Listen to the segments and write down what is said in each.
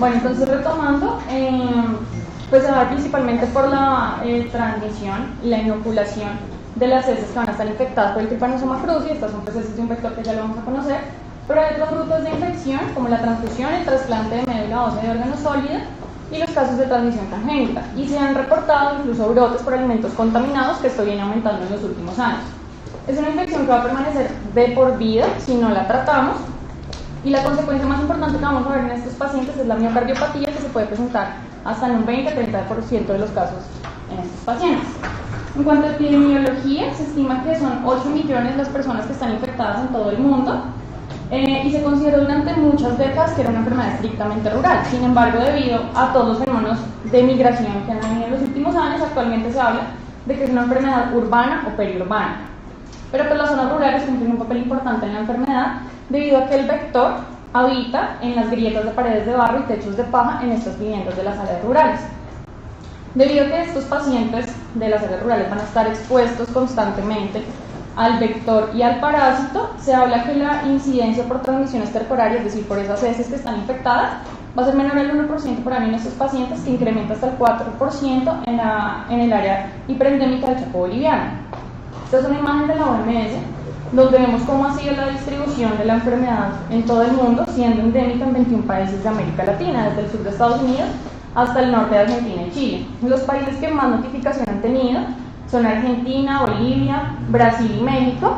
Bueno, entonces retomando, pues se va principalmente por la transmisión y la inoculación de las heces que van a estar infectadas por el Trypanosoma cruzi. Estas son pues heces de un vector que ya lo vamos a conocer, pero hay otras rutas de infección como la transfusión, el trasplante de médula ósea de órganos sólidos y los casos de transmisión congénita, y se han reportado incluso brotes por alimentos contaminados, que esto viene aumentando en los últimos años. Es una infección que va a permanecer de por vida si no la tratamos, y la consecuencia más importante que vamos a ver en estos pacientes es la miocardiopatía, que se puede presentar hasta en un 20-30% de los casos en estos pacientes. En cuanto a epidemiología, se estima que son 8 millones las personas que están infectadas en todo el mundo, y se consideró durante muchas décadas que era una enfermedad estrictamente rural. Sin embargo, debido a todos los fenómenos de migración que han habido en los últimos años, actualmente se habla de que es una enfermedad urbana o periurbana. Pero pues las zonas rurales cumplen un papel importante en la enfermedad, debido a que el vector habita en las grietas de paredes de barro y techos de paja en estas viviendas de las áreas rurales. Debido a que estos pacientes de las áreas rurales van a estar expuestos constantemente al vector y al parásito, se habla que la incidencia por transmisiones terciarias, es decir, por esas heces que están infectadas, va a ser menor al 1% por año en estos pacientes, que incrementa hasta el 4% en el área hiperendémica del Chaco boliviano. Esta es una imagen de la OMS, donde vemos cómo ha sido la distribución de la enfermedad en todo el mundo, siendo endémica en 21 países de América Latina, desde el sur de Estados Unidos hasta el norte de Argentina y Chile. Los países que más notificación han tenido son Argentina, Bolivia, Brasil y México.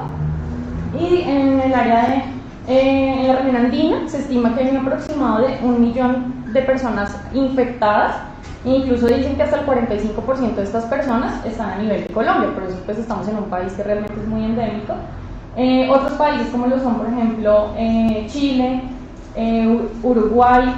Y en el área en la región andina se estima que hay un aproximado de 1 millón de personas infectadas, e incluso dicen que hasta el 45% de estas personas están a nivel de Colombia, por eso pues estamos en un país que realmente es muy endémico. Otros países como lo son, por ejemplo, Chile, Uruguay,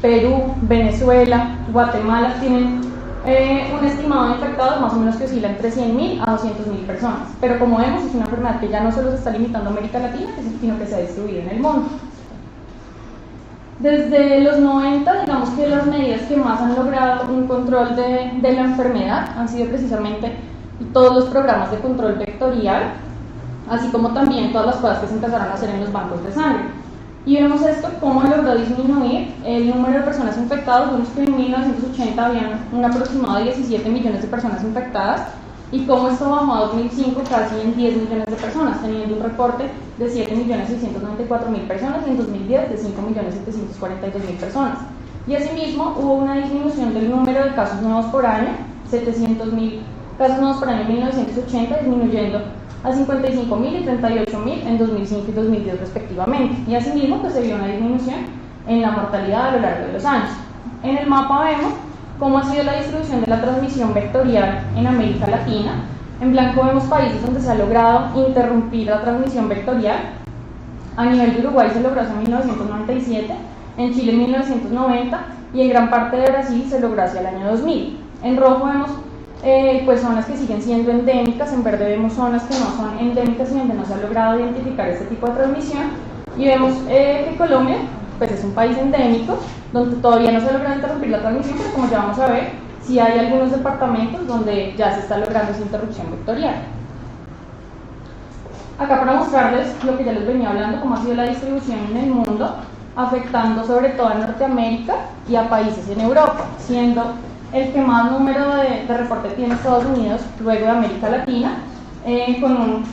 Perú, Venezuela, Guatemala, tienen un estimado de infectados más o menos que oscila entre 100.000 a 200.000 personas. Pero como vemos, es una enfermedad que ya no solo se está limitando a América Latina, sino que se ha distribuido en el mundo. Desde los 90, digamos que las medidas que más han logrado un control de la enfermedad han sido precisamente todos los programas de control vectorial, así como también todas las cosas que se empezaron a hacer en los bancos de sangre. Y vemos esto, cómo logró disminuir el número de personas infectadas. Vemos que en 1980 había un aproximado de 17 millones de personas infectadas, y cómo esto bajó a 2005 casi en 10 millones de personas, teniendo un reporte de 7.694.000 personas, y en 2010 de 5.742.000 personas. Y asimismo hubo una disminución del número de casos nuevos por año, 700.000 casos nuevos por año en 1980, disminuyendo a 55.000 y 38.000 en 2005 y 2010 respectivamente. Y asimismo pues se vio una disminución en la mortalidad a lo largo de los años. En el mapa vemos cómo ha sido la distribución de la transmisión vectorial en América Latina. En blanco vemos países donde se ha logrado interrumpir la transmisión vectorial. A nivel de Uruguay se logró hacia 1997, en Chile en 1990, y en gran parte de Brasil se logró hacia el año 2000. En rojo vemos pues zonas que siguen siendo endémicas, en verde vemos zonas que no son endémicas y donde no se ha logrado identificar este tipo de transmisión, y vemos que Colombia pues es un país endémico donde todavía no se ha logrado interrumpir la transmisión, pero como ya vamos a ver, sí hay algunos departamentos donde ya se está logrando esa interrupción vectorial. Acá para mostrarles lo que ya les venía hablando, cómo ha sido la distribución en el mundo, afectando sobre todo a Norteamérica y a países en Europa, siendo el que más número de reporte tiene Estados Unidos, luego de América Latina, con un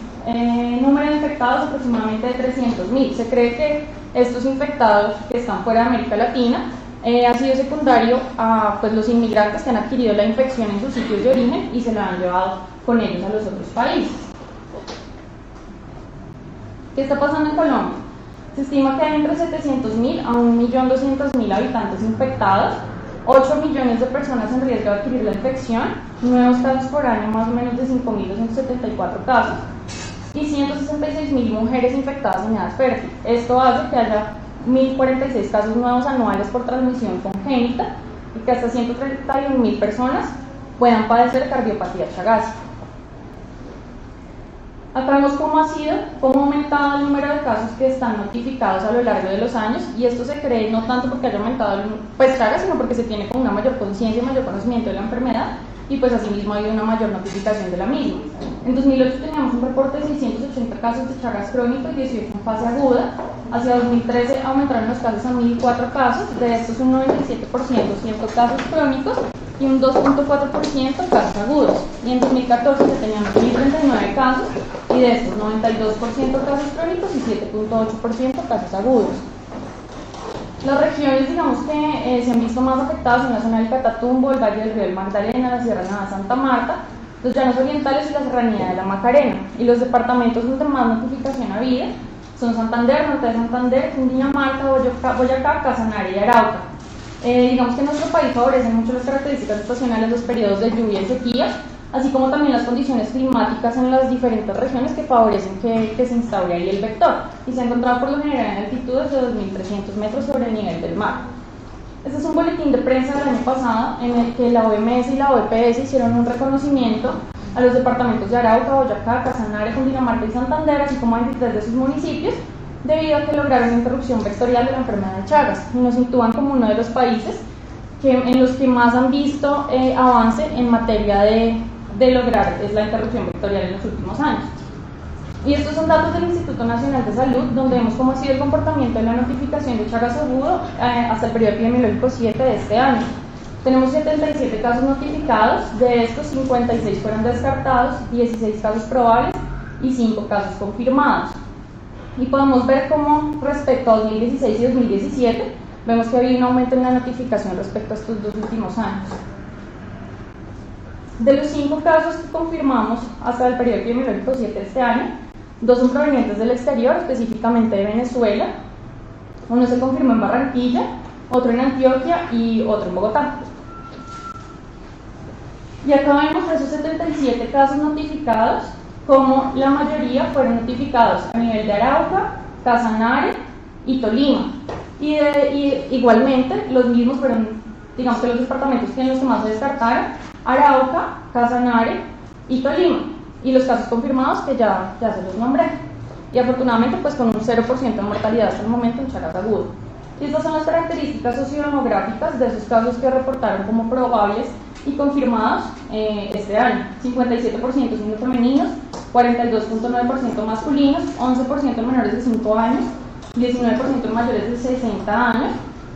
número de infectados aproximadamente de 300.000. Se cree que estos infectados que están fuera de América Latina ha sido secundario a pues, los inmigrantes que han adquirido la infección en sus sitios de origen y se la han llevado con ellos a los otros países. ¿Qué está pasando en Colombia? Se estima que hay entre 700.000 a 1.200.000 habitantes infectados, 8 millones de personas en riesgo de adquirir la infección, nuevos casos por año más o menos de 5.274 casos, y 166.000 mujeres infectadas en edad fértil. Esto hace que haya 1.046 casos nuevos anuales por transmisión congénita, y que hasta 131.000 personas puedan padecer cardiopatía chagásica. Acá vemos cómo ha aumentado el número de casos que están notificados a lo largo de los años, y esto se cree no tanto porque haya aumentado pues Chagas, sino porque se tiene como una mayor conciencia y mayor conocimiento de la enfermedad, y pues asimismo ha habido una mayor notificación de la misma. En 2008 teníamos un reporte de 680 casos de Chagas crónico y 18 en fase aguda, Hacia 2013 aumentaron los casos a 1.004 casos, de estos un 97% siendo casos crónicos y un 2.4% casos agudos. Y en 2014 se tenían 1.039 casos y de estos 92% casos crónicos y 7.8% casos agudos. Las regiones, digamos que se han visto más afectadas son la zona del Catatumbo, el Valle del Río del Magdalena, la Sierra Nevada de Santa Marta, los Llanos Orientales y la Serranía de la Macarena. Y los departamentos donde más notificación ha habido son Santander, Norte de Santander, Cundinamarca, Boyacá, Casanare y Arauca. Digamos que en nuestro país favorecen mucho las características estacionales, los periodos de lluvia y sequía, así como también las condiciones climáticas en las diferentes regiones que favorecen que se instaure ahí el vector, y se ha encontrado por lo general en altitudes de 2.300 metros sobre el nivel del mar. Este es un boletín de prensa del año pasado en el que la OMS y la OEPS hicieron un reconocimiento a los departamentos de Arauca, Boyacá, Casanare, Cundinamarca y Santander, así como a 23 de sus municipios, debido a que lograron interrupción vectorial de la enfermedad de Chagas, y nos sitúan como uno de los países en los que más han visto avance en materia de lograr la interrupción vectorial en los últimos años. Y estos son datos del Instituto Nacional de Salud, donde vemos cómo ha sido el comportamiento de la notificación de Chagas agudo hasta el periodo epidemiológico 7 de este año. Tenemos 77 casos notificados, de estos 56 fueron descartados, 16 casos probables y 5 casos confirmados. Y podemos ver cómo respecto a 2016 y 2017, vemos que ha habido un aumento en la notificación respecto a estos dos últimos años. De los 5 casos que confirmamos hasta el periodo epidemiológico 7 de este año, 2 son provenientes del exterior, específicamente de Venezuela. Uno se confirmó en Barranquilla, otro en Antioquia y otro en Bogotá. Y acá vemos esos 77 casos notificados, como la mayoría fueron notificados a nivel de Arauca, Casanare y Tolima. Y igualmente los mismos fueron, digamos que los departamentos que en los que más se descartaron, Arauca, Casanare y Tolima. Y los casos confirmados que ya se los nombré. Y afortunadamente pues con un 0% de mortalidad hasta el momento en Chagas agudo. Y estas son las características sociodemográficas de esos casos que reportaron como probables y confirmados este año. 57% siendo femeninos, 42.9% masculinos, 11% en menores de 5 años, 19% en mayores de 60 años,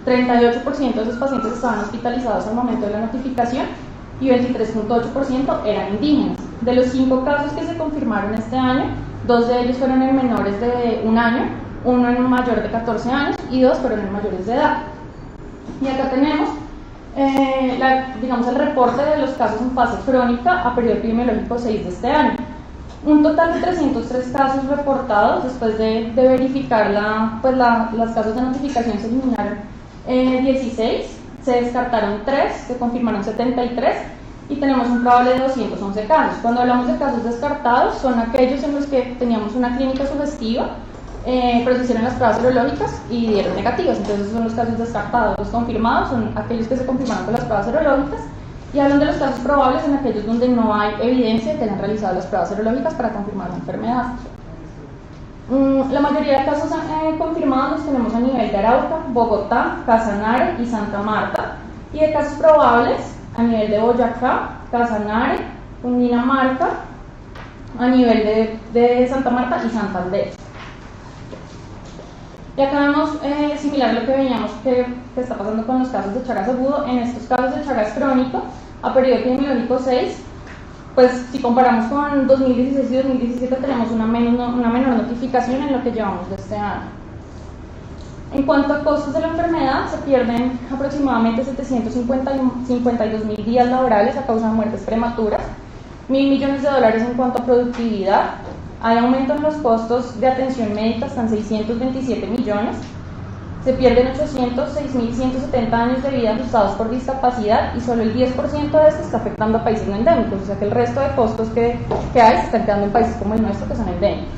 38% de esos pacientes estaban hospitalizados al momento de la notificación y 23.8% eran indígenas. De los 5 casos que se confirmaron este año, 2 de ellos fueron en menores de 1 año, 1 en mayor de 14 años y 2 fueron en mayores de edad. Y acá tenemos digamos el reporte de los casos en fase crónica a periodo epidemiológico 6 de este año. Un total de 303 casos reportados. Después de verificar los casos de notificación se eliminaron 16, se descartaron 3, se confirmaron 73 y tenemos un probable de 211 casos. Cuando hablamos de casos descartados son aquellos en los que teníamos una clínica sugestiva, pero se hicieron las pruebas serológicas y dieron negativos, entonces esos son los casos descartados. Los confirmados son aquellos que se confirmaron con las pruebas serológicas, y hablan de los casos probables en aquellos donde no hay evidencia de que hayan realizado las pruebas serológicas para confirmar la enfermedad. La mayoría de casos confirmados los tenemos a nivel de Arauca, Bogotá, Casanare y Santa Marta, y de casos probables a nivel de Boyacá, Casanare, Cundinamarca, a nivel de Santa Marta y Santander. Y acá vemos similar a lo que veíamos que está pasando con los casos de Chagas agudo. En estos casos de Chagas crónico, a periodo epidemiológico 6, pues si comparamos con 2016 y 2017 tenemos una menor notificación en lo que llevamos de este año. En cuanto a costos de la enfermedad, se pierden aproximadamente 752.000 días laborales a causa de muertes prematuras, $1.000 millones en cuanto a productividad. Hay aumento en los costos de atención médica, hasta en 627 millones. Se pierden 806.170 años de vida ajustados por discapacidad y solo el 10% de esto está afectando a países no endémicos, o sea que el resto de costos que hay se están quedando en países como el nuestro que son endémicos.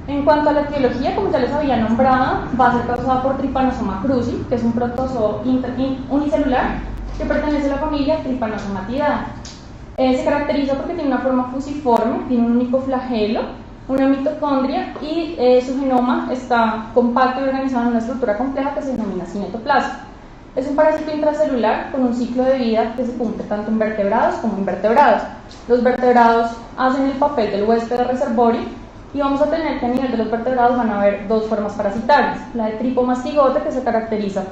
En cuanto a la etiología, como ya les había nombrado, va a ser causada por Trypanosoma cruzi, que es un protozoo unicelular que pertenece a la familia Trypanosomatidae. Se caracteriza porque tiene una forma fusiforme, tiene un único flagelo, una mitocondria y su genoma está compacto y organizado en una estructura compleja que se denomina cinetoplasma. Es un parásito intracelular con un ciclo de vida que se cumple tanto en vertebrados como invertebrados. Los vertebrados hacen el papel del huésped reservorio Y vamos a tener que a nivel de los vertebrados van a haber dos formas parasitarias. La de tripomastigote, que se caracteriza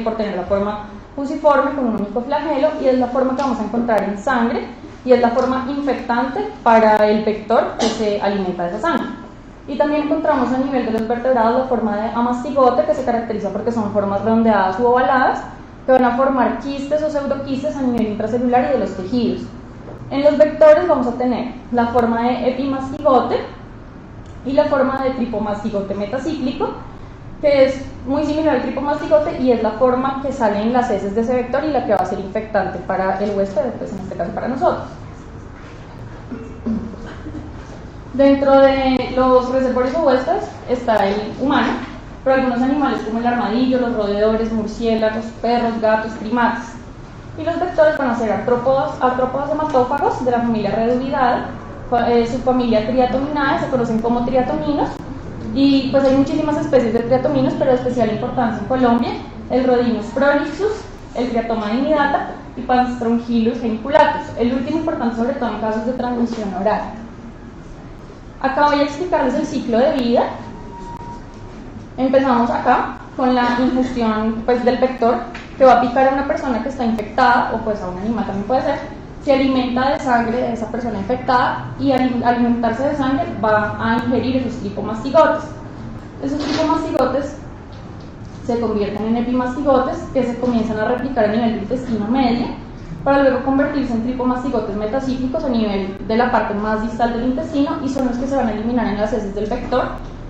por tener la forma fusiforme con un único flagelo, y es la forma que vamos a encontrar en sangre, y es la forma infectante para el vector que se alimenta de esa sangre. Y también encontramos a nivel de los vertebrados la forma de amastigote, que se caracteriza porque son formas redondeadas u ovaladas, que van a formar quistes o pseudoquistes a nivel intracelular y de los tejidos. En los vectores vamos a tener la forma de epimastigote y la forma de tripomastigote metacíclico, que es muy similar al tripomastigote y es la forma que sale en las heces de ese vector y la que va a ser infectante para el huésped, pues en este caso para nosotros. Dentro de los reservorios o huéspedes está el humano, pero algunos animales como el armadillo, los roedores, murciélagos, perros, gatos, primates. Y los vectores van a ser artrópodos hematófagos de la familia Reduvidada, subfamilia Triatominae, se conocen como triatominos, y pues hay muchísimas especies de triatominos, pero de especial importancia en Colombia: el Rhodinus prolixus, el Triatoma inidata y Panstronchilus geniculatus, el último importante sobre todo en casos de transmisión oral. Acá voy a explicarles el ciclo de vida. Empezamos acá con la ingestión pues, del vector, que va a picar a una persona que está infectada, o pues a un animal también puede ser. Se alimenta de sangre de esa persona infectada, y al alimentarse de sangre va a ingerir esos tripomastigotes. Esos tripomastigotes se convierten en epimastigotes, que se comienzan a replicar a nivel del intestino medio, para luego convertirse en tripomastigotes metacíclicos a nivel de la parte más distal del intestino, y son los que se van a eliminar en las heces del vector,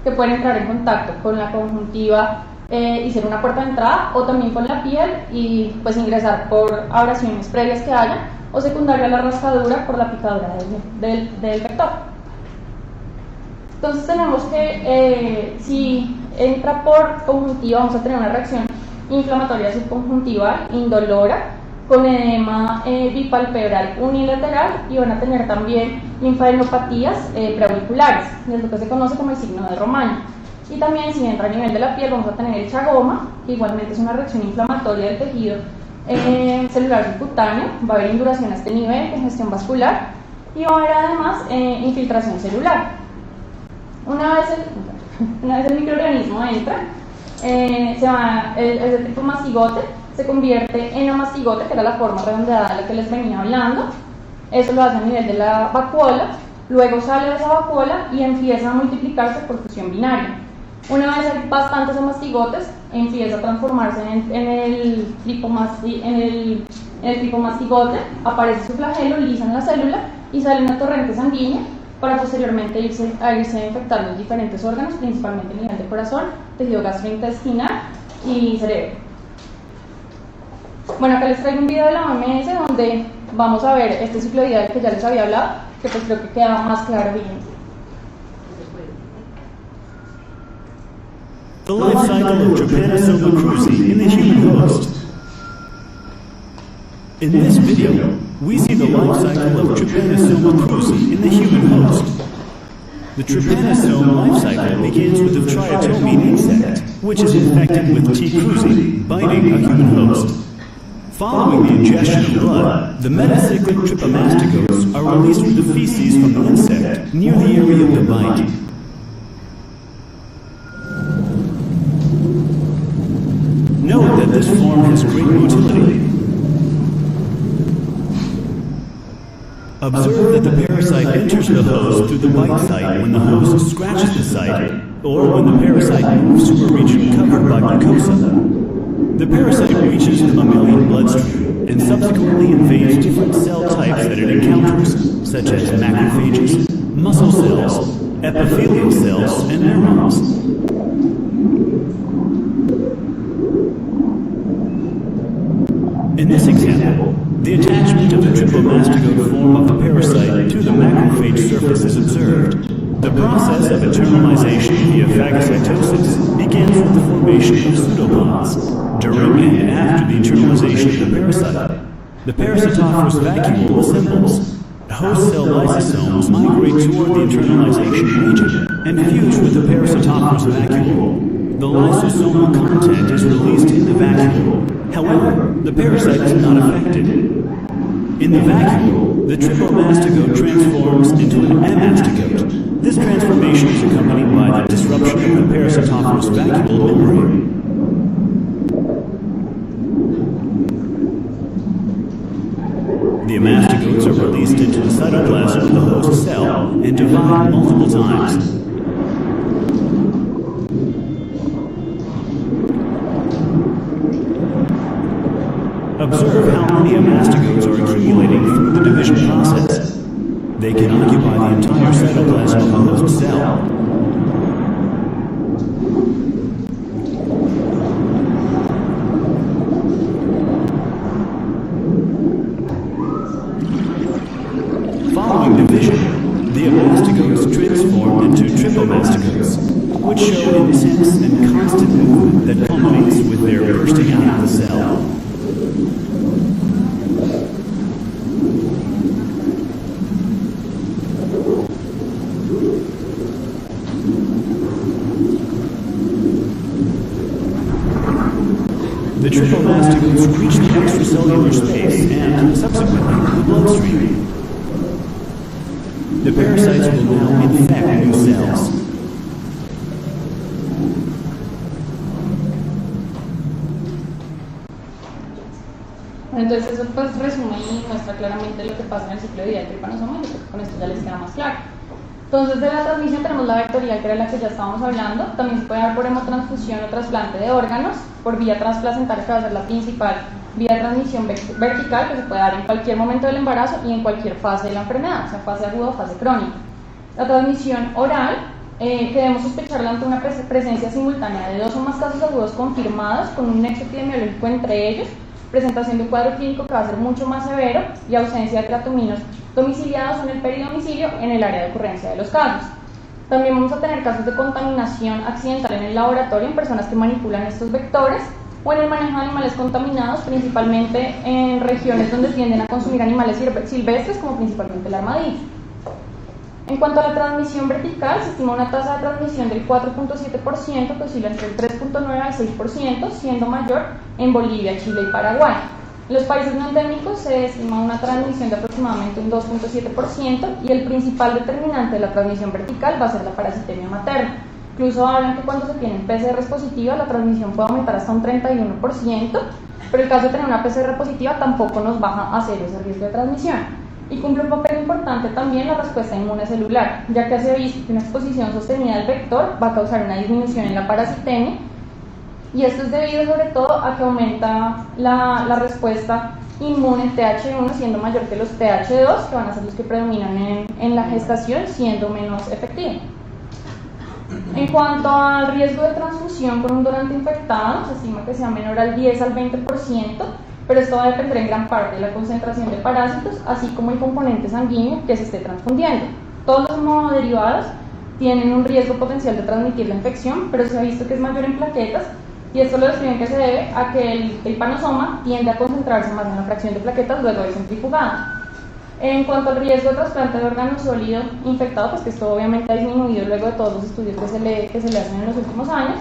que pueden entrar en contacto con la conjuntiva y ser una puerta de entrada, o también con la piel y pues ingresar por abrasiones previas que haya, o secundaria a la rascadura por la picadura del vector. Entonces tenemos que si entra por conjuntiva vamos a tener una reacción inflamatoria subconjuntival indolora con edema bipalpebral unilateral, y van a tener también linfadenopatías preauriculares, es lo que se conoce como el signo de Romaña. Y también si entra a nivel de la piel vamos a tener el chagoma, que igualmente es una reacción inflamatoria del tejido celular subcutáneo, va a haber induración a este nivel, congestión vascular, y va a haber además infiltración celular. Una vez el microorganismo entra, ese tripomastigote se convierte en amastigote, que era la forma redondeada de la que les venía hablando. Eso lo hace a nivel de la vacuola, luego sale de esa vacuola y empieza a multiplicarse por fusión binaria. Una vez hay bastantes amastigotes, empieza a transformarse en el tripomastigote, aparece su flagelo, lisan la célula y sale una torrente sanguínea para posteriormente irse a infectar los diferentes órganos, principalmente a nivel del corazón, tejido gastrointestinal y cerebro. Bueno, acá les traigo un video de la OMS donde vamos a ver este ciclo de vida del que ya les había hablado, que pues creo que queda más claro bien. The life cycle of Trypanosoma cruzi in the human host. In this video, we see the life cycle of Trypanosoma cruzi in the human host. The trypanosome life cycle begins with the triatomine insect, which is infected with T. cruzi, biting a human host. Following the ingestion of blood, the metacyclic trypomastigos are released with the feces from the insect near the area of the bite. Note that this form has great motility. Observe that the parasite enters the host through the bite site when the host scratches the site, or when the parasite moves to a region covered by mucosa. The parasite reaches the mammalian bloodstream and subsequently invades different cell types that it encounters, such as macrophages, muscle cells, epithelial cells, and neurons. In this example, the attachment of the trypomastigote form of the parasite to the macrophage surface is observed. The process of internalization via phagocytosis begins with the formation of pseudopods, during and after the internalization of the parasite. The parasitophorous vacuole assembles. Host cell lysosomes migrate toward the internalization region and fuse with the parasitophorous vacuole. The lysosomal content is released in the vacuole. However, the parasite is not affected. In the vacuole, The tripomastigote transforms into an amastigote. This transformation is accompanied by the disruption of the parasitophorus vacuole membrane. The amastigotes are released into the cytoplasm of the host cell and divide multiple times. Observe how many amastigotes are accumulating through the division process. They can occupy the entire cytoplasm of the host cell. Following division, the amastigotes transform into tripomastigotes, which show intense and constant movement that culminates with their bursting out of the cell. The tripomastigotes reach the extracellular space and, subsequently, the bloodstream. The parasites will now infect new cells. Entonces eso pues resume y muestra claramente lo que pasa en el ciclo de vida del trypanosoma, y con esto ya les queda más claro. Entonces de la transmisión tenemos la vectorial, que era la que ya estábamos hablando. También se puede dar por hemotransfusión o trasplante de órganos, por vía transplacentaria, que va a ser la principal vía de transmisión vertical, que se puede dar en cualquier momento del embarazo y en cualquier fase de la enfermedad, o sea, fase aguda o fase crónica. La transmisión oral, que debemos sospecharla ante una presencia simultánea de 2 o más casos agudos confirmados, con un nexo epidemiológico entre ellos, presentación de un cuadro clínico que va a ser mucho más severo y ausencia de terataminos domiciliados en el peridomicilio en el área de ocurrencia de los casos. También vamos a tener casos de contaminación accidental en el laboratorio en personas que manipulan estos vectores, o en el manejo de animales contaminados, principalmente en regiones donde tienden a consumir animales silvestres, como principalmente el armadillo. En cuanto a la transmisión vertical, se estima una tasa de transmisión del 4.7%, que oscila entre el 3.9 al 6%, siendo mayor en Bolivia, Chile y Paraguay. En los países no endémicos se estima una transmisión de aproximadamente un 2.7%, y el principal determinante de la transmisión vertical va a ser la parasitemia materna. Incluso hablan que cuando se tienen PCRs positivas la transmisión puede aumentar hasta un 31%, pero el caso de tener una PCR positiva tampoco nos baja a cero ese riesgo de transmisión. Y cumple un papel importante también la respuesta inmune celular, ya que se ha visto que una exposición sostenida al vector va a causar una disminución en la parasitemia, y esto es debido sobre todo a que aumenta la respuesta inmune TH1 siendo mayor que los TH2, que van a ser los que predominan en la gestación, siendo menos efectiva. En cuanto al riesgo de transfusión con un donante infectado, se estima que sea menor al 10 al 20%, pero esto va a depender en gran parte de la concentración de parásitos, así como el componente sanguíneo que se esté transfundiendo. Todos los monoderivados tienen un riesgo potencial de transmitir la infección, pero se ha visto que es mayor en plaquetas, y esto lo describen que se debe a que el trypanosoma tiende a concentrarse más en la fracción de plaquetas luego de centrifugada. En cuanto al riesgo de trasplante de órgano sólido infectado, pues que esto obviamente ha disminuido luego de todos los estudios que se le hacen en los últimos años,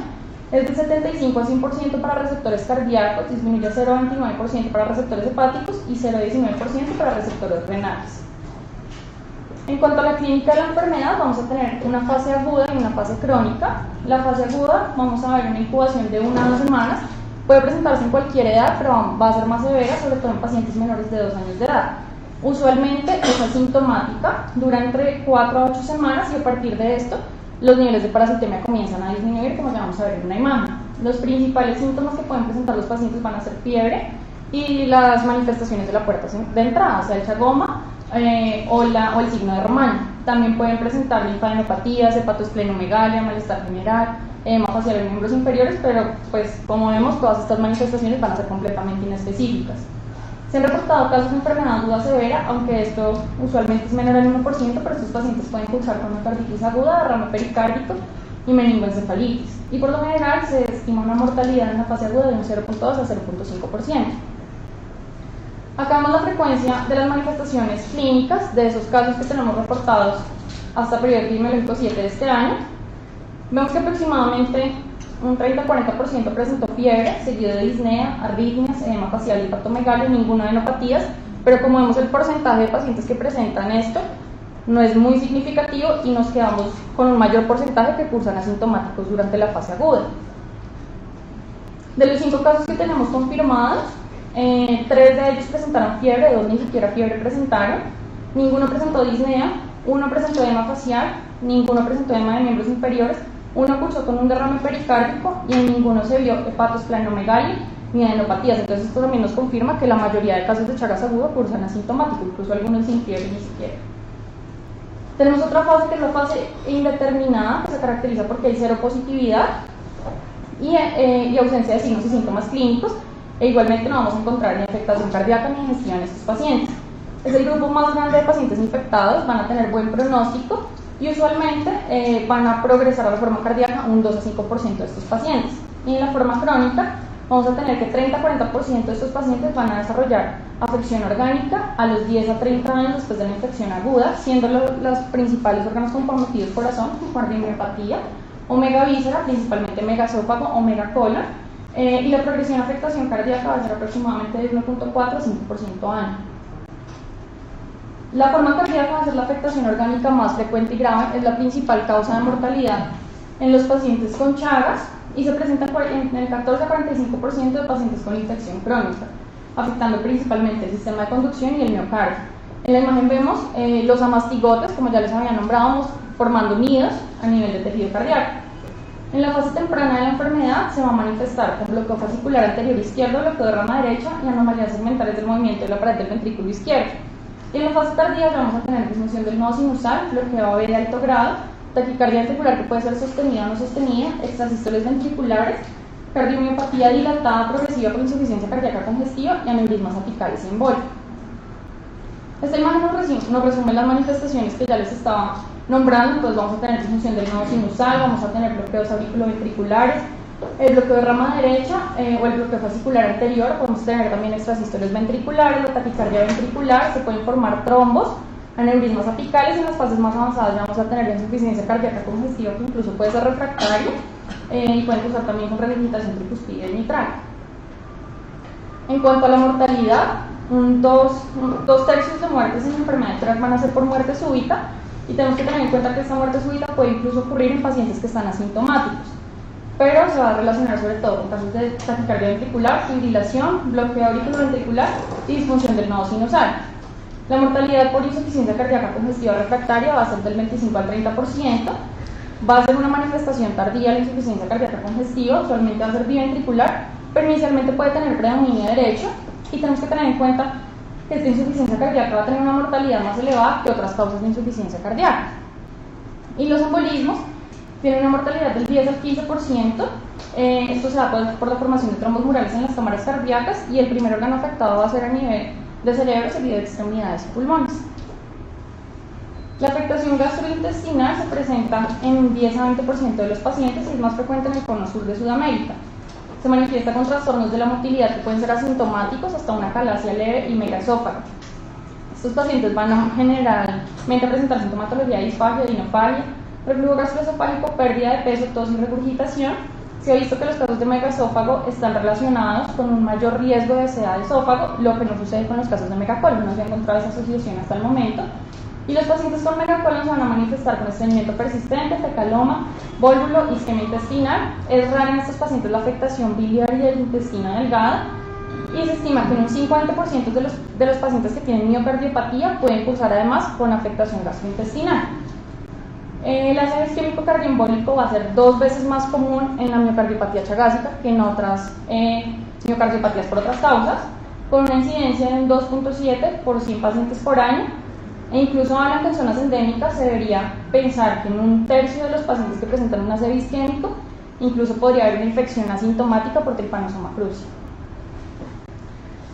es de 75 a 100% para receptores cardíacos, disminuye a 0,29% para receptores hepáticos y 0,19% para receptores renales. En cuanto a la clínica de la enfermedad, vamos a tener una fase aguda y una fase crónica. La fase aguda, vamos a ver una incubación de 1 a 2 semanas, puede presentarse en cualquier edad, pero va a ser más severa, sobre todo en pacientes menores de 2 años de edad. Usualmente es asintomática, dura entre 4 a 8 semanas, y a partir de esto los niveles de parasitemia comienzan a disminuir, como ya vamos a ver en una imagen. Los principales síntomas que pueden presentar los pacientes van a ser fiebre y las manifestaciones de la puerta de entrada, o sea, el chagoma o el signo de Romaña. También pueden presentar linfadenopatías, hepatosplenomegalia, malestar general, edema facial en miembros inferiores, pero pues como vemos todas estas manifestaciones van a ser completamente inespecíficas. Se han reportado casos de enfermedad aguda severa, aunque esto usualmente es menor al 1%, pero estos pacientes pueden cursar con miocarditis aguda, derrame pericárdico y meningoencefalitis. Y por lo general se estima una mortalidad en la fase aguda de un 0.2 a 0.5%. Acá vemos la frecuencia de las manifestaciones clínicas de esos casos que tenemos reportados hasta periodo epidemiológico 7 de este año. Vemos que aproximadamente un 30-40% presentó fiebre, seguido de disnea, arritmias, edema facial y hepatomegalia, ninguna adenopatías, pero como vemos el porcentaje de pacientes que presentan esto no es muy significativo y nos quedamos con un mayor porcentaje que cursan asintomáticos durante la fase aguda. De los 5 casos que tenemos confirmados, 3 de ellos presentaron fiebre, 2 ni siquiera fiebre presentaron, ninguno presentó disnea, 1 presentó edema facial, ninguno presentó edema de miembros inferiores, 1 cursó con un derrame pericárdico y en ninguno se vio hepatosplenomegalia ni adenopatías. Entonces esto también nos confirma que la mayoría de casos de Chagas agudo cursan asintomáticos, incluso algunos sin fiebre ni siquiera. Tenemos otra fase que es la fase indeterminada, que se caracteriza porque hay cero positividad y ausencia de signos y síntomas clínicos, e igualmente no vamos a encontrar ni afectación cardíaca ni ingestión en estos pacientes. Es el grupo más grande de pacientes infectados, van a tener buen pronóstico y usualmente van a progresar a la forma cardíaca un 2 a 5% de estos pacientes. Y en la forma crónica vamos a tener que 30-40% de estos pacientes van a desarrollar afección orgánica a los 10 a 30 años después de la infección aguda, siendo los principales órganos comprometidos corazón, cardiomiopatía, omega víscera, principalmente megaesófago o megacolon, y la progresión de afectación cardíaca va a ser aproximadamente de 1.4 a 5% año. La forma cardíaca va a ser la afectación orgánica más frecuente y grave, es la principal causa de mortalidad en los pacientes con Chagas y se presenta en el 14 a 45% de pacientes con infección crónica, afectando principalmente el sistema de conducción y el miocardio. En la imagen vemos los amastigotes, como ya les había nombrado, formando nidos a nivel de tejido cardíaco. En la fase temprana de la enfermedad se va a manifestar con bloqueo fascicular anterior izquierdo, bloqueo de rama derecha y anomalías segmentales del movimiento de la pared del ventrículo izquierdo. Y en la fase tardía vamos a tener disminución del nodo sinusal, bloqueo AV de alto grado, taquicardia ventricular que puede ser sostenida o no sostenida, extrasístoles ventriculares, cardiomiopatía dilatada progresiva con insuficiencia cardíaca congestiva y aneurismas apicales y embólicos. Esta imagen nos resume las manifestaciones que ya les estaba nombrando. Entonces vamos a tener disminución del nodo sinusal, vamos a tener bloqueos auriculoventriculares, el bloqueo de rama derecha o el bloqueo fascicular anterior, podemos tener también extrasístoles ventriculares, la taquicardia ventricular, se pueden formar trombos, aneurismas apicales y en las fases más avanzadas ya vamos a tener insuficiencia cardíaca congestiva que incluso puede ser refractaria y pueden causar también con regurgitación tricuspide y mitral. En cuanto a la mortalidad, dos tercios de muertes en enfermedad de Chagas van a ser por muerte súbita y tenemos que tener en cuenta que esta muerte súbita puede incluso ocurrir en pacientes que están asintomáticos, pero se va a relacionar sobre todo con casos de taquicardia ventricular, fibrilación, bloqueo auriculoventricular y disfunción del nodo sinusal. La mortalidad por insuficiencia cardíaca congestiva refractaria va a ser del 25 al 30%, va a ser una manifestación tardía la insuficiencia cardíaca congestiva, usualmente va a ser biventricular, pero inicialmente puede tener predominio derecho y tenemos que tener en cuenta que esta insuficiencia cardíaca va a tener una mortalidad más elevada que otras causas de insuficiencia cardíaca. Y los embolismos tienen una mortalidad del 10 al 15%, esto se da por la formación de trombos murales en las cámaras cardíacas y el primer órgano afectado va a ser a nivel de cerebro, seguido de extremidades y pulmones. La afectación gastrointestinal se presenta en 10 a 20% de los pacientes y es más frecuente en el cono sur de Sudamérica. Se manifiesta con trastornos de la motilidad que pueden ser asintomáticos hasta una calasia leve y megaesófago. Estos pacientes van a generalmente presentar sintomatología de disfagia, dinofagia, reflujo gastroesofágico, pérdida de peso, tos y regurgitación. Se ha visto que los casos de megaesófago están relacionados con un mayor riesgo de SEA de esófago, lo que no sucede con los casos de megacolon, no se ha encontrado esa asociación hasta el momento. Y los pacientes con megacolon se van a manifestar con estreñimiento persistente, fecaloma, vólvulo, isquemia intestinal. Es rara en estos pacientes la afectación biliar y del intestino delgado y se estima que en un 50% de los pacientes que tienen miocardiopatía pueden cursar además con afectación gastrointestinal. El ácido isquémico cardioembólico va a ser 2 veces más común en la miocardiopatía chagásica que en otras miocardiopatías por otras causas, con una incidencia de un 2.7 por 100 pacientes por año. E incluso ahora en zonas endémicas se debería pensar que en un tercio de los pacientes que presentan un ACV isquémico incluso podría haber una infección asintomática por Trypanosoma cruzi.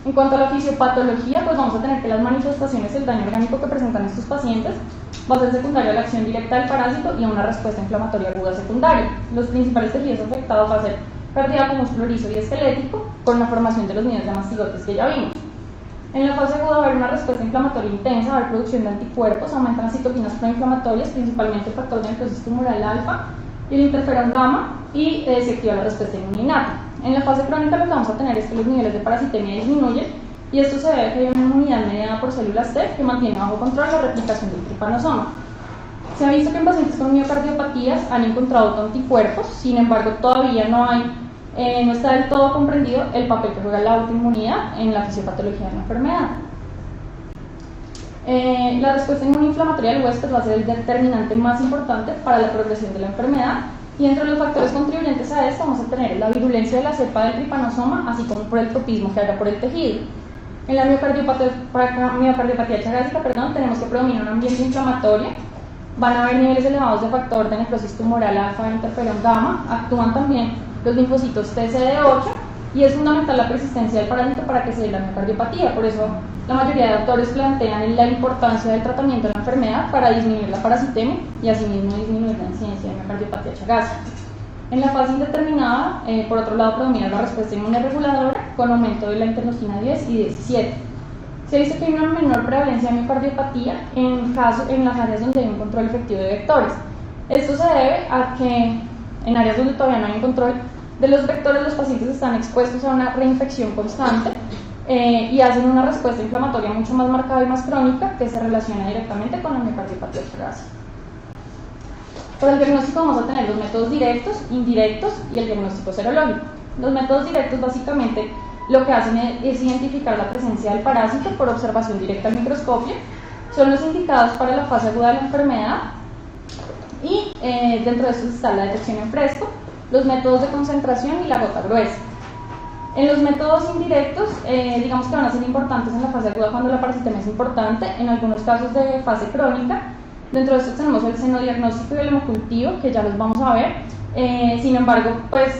En cuanto a la fisiopatología, pues vamos a tener que las manifestaciones del daño orgánico que presentan estos pacientes va a ser secundario a la acción directa del parásito y a una respuesta inflamatoria aguda secundaria. Los principales tejidos afectados va a ser cardíaco, musculorizo y esquelético, con la formación de los nidos de mastigotes que ya vimos. En la fase aguda va a haber una respuesta inflamatoria intensa, va a haber producción de anticuerpos, aumentan las citoquinas proinflamatorias, principalmente el factor de necrosis tumoral alfa y el interferón gamma, y se activa la respuesta inmunitaria. En la fase crónica lo que vamos a tener es que los niveles de parasitemia disminuyen y esto se debe a que hay una inmunidad mediada por células T que mantiene bajo control la replicación del tripanosoma. Se ha visto que en pacientes con miocardiopatías han encontrado anticuerpos, sin embargo todavía no está del todo comprendido el papel que juega la autoinmunidad en la fisiopatología de la enfermedad. La respuesta inmunoinflamatoria del huésped va a ser el determinante más importante para la progresión de la enfermedad, y entre los factores contribuyentes a esto vamos a tener la virulencia de la cepa del tripanosoma, así como por el tropismo que haga por el tejido. En la miocardiopatía chagásica, tenemos que predomina un ambiente inflamatorio, van a haber niveles elevados de factor de necrosis tumoral alfa e interferón gamma, actúan también los linfocitos TCD8, y es fundamental la persistencia del parásito para que se dé la miocardiopatía. Por eso la mayoría de autores plantean la importancia del tratamiento de la enfermedad para disminuir la parasitemia y asimismo disminuir la incidencia de miocardiopatía chagásica. En la fase indeterminada, por otro lado, predomina la respuesta inmunoreguladora con aumento de la interleucina 10 y 17. Se ha visto que hay una menor prevalencia de miocardiopatía en las áreas donde hay un control efectivo de vectores. Esto se debe a que en áreas donde todavía no hay un control de los vectores, los pacientes están expuestos a una reinfección constante y hacen una respuesta inflamatoria mucho más marcada y más crónica que se relaciona directamente con la miocardiopatía chagásica. Para el diagnóstico vamos a tener los métodos directos, indirectos y el diagnóstico serológico. Los métodos directos básicamente lo que hacen es identificar la presencia del parásito por observación directa al microscopio. Son los indicados para la fase aguda de la enfermedad y dentro de estos está la detección en fresco, los métodos de concentración y la gota gruesa. En los métodos indirectos, digamos que van a ser importantes en la fase aguda cuando la parasitemia es importante, en algunos casos de fase crónica. Dentro de estos tenemos el senodiagnóstico y el hemocultivo, que ya los vamos a ver. Sin embargo, pues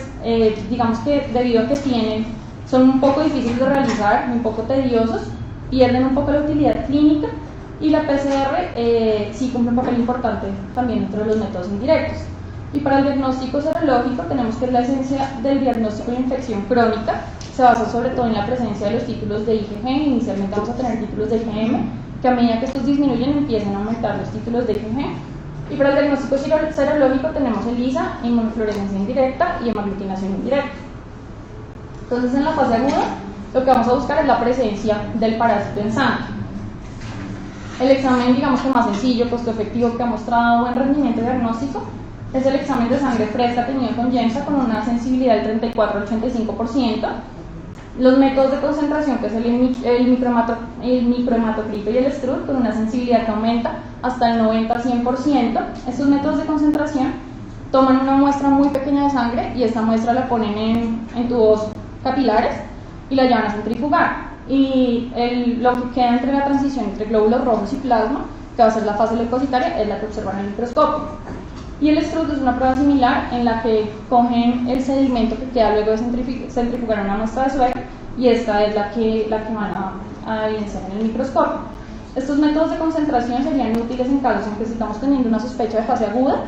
digamos que debido a que son un poco difíciles de realizar, un poco tediosos, pierden un poco la utilidad clínica, y la PCR sí cumple un papel importante también dentro de los métodos indirectos. Y para el diagnóstico serológico tenemos que la esencia del diagnóstico de infección crónica se basa sobre todo en la presencia de los títulos de IgG. Inicialmente vamos a tener títulos de IgM, que a medida que estos disminuyen empiezan a aumentar los títulos de IgG. Y para el diagnóstico serológico tenemos ELISA, inmunofluorescencia indirecta y hemaglutinación indirecta. Entonces en la fase aguda lo que vamos a buscar es la presencia del parásito en sangre. El examen, digamos que más sencillo, costo efectivo, que ha mostrado buen rendimiento diagnóstico es el examen de sangre fresca tenido con Gemsa con una sensibilidad del 34 al 85%. Los métodos de concentración, que es el microhematocrito y el Strut, con una sensibilidad que aumenta hasta el 90 al 100%. Estos métodos de concentración toman una muestra muy pequeña de sangre y esta muestra la ponen en tubos capilares y la llevan a centrifugar. Y lo que queda entre la transición entre glóbulos rojos y plasma, que va a ser la fase leucocitaria, es la que observan en el microscopio. Y el Strut es una prueba similar en la que cogen el sedimento que queda luego de centrifugar una muestra de suero, y esta es la que van a evidenciar en el microscopio. Estos métodos de concentración serían útiles en casos en que estamos teniendo una sospecha de fase aguda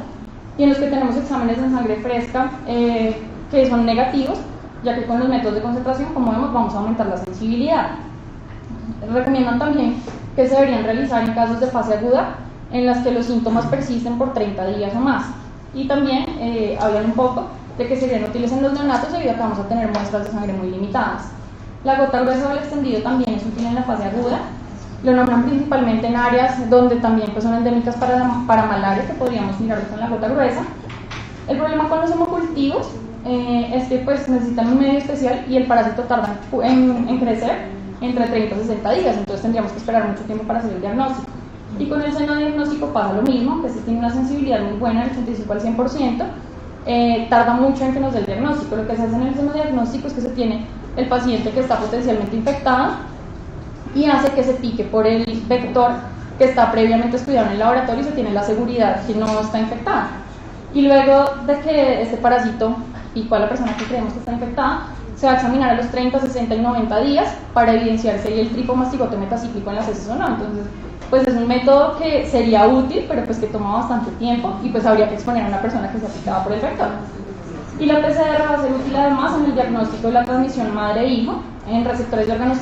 y en los que tenemos exámenes de sangre fresca que son negativos, ya que con los métodos de concentración, como vemos, vamos a aumentar la sensibilidad. Recomiendan también que se deberían realizar en casos de fase aguda en las que los síntomas persisten por 30 días o más. Y también hablan un poco de que serían útiles en los neonatos debido a que vamos a tener muestras de sangre muy limitadas. La gota gruesa o el extendido también es útil en la fase aguda. Lo nombran principalmente en áreas donde también son endémicas para malaria, que podríamos mirarlo con la gota gruesa. El problema con los hemocultivos es que necesitan un medio especial y el parásito tarda en crecer entre 30 y 60 días, entonces tendríamos que esperar mucho tiempo para hacer el diagnóstico. Y con el senodiagnóstico pasa lo mismo, que se tiene una sensibilidad muy buena, del 85 al 100%, tarda mucho en que nos dé el diagnóstico. Lo que se hace en el senodiagnóstico es que se tiene el paciente que está potencialmente infectado y hace que se pique por el vector que está previamente estudiado en el laboratorio y se tiene la seguridad que no está infectada. Y luego de que este parásito picó a la persona que creemos que está infectada, se va a examinar a los 30, 60 y 90 días para evidenciar si hay el tripomastigote metacíclico en las heces o no. Entonces, es un método que sería útil, pero que toma bastante tiempo y habría que exponer a una persona que se picaba por el vector. Y la PCR va a ser útil además en el diagnóstico de la transmisión madre-hijo, en receptores de órganos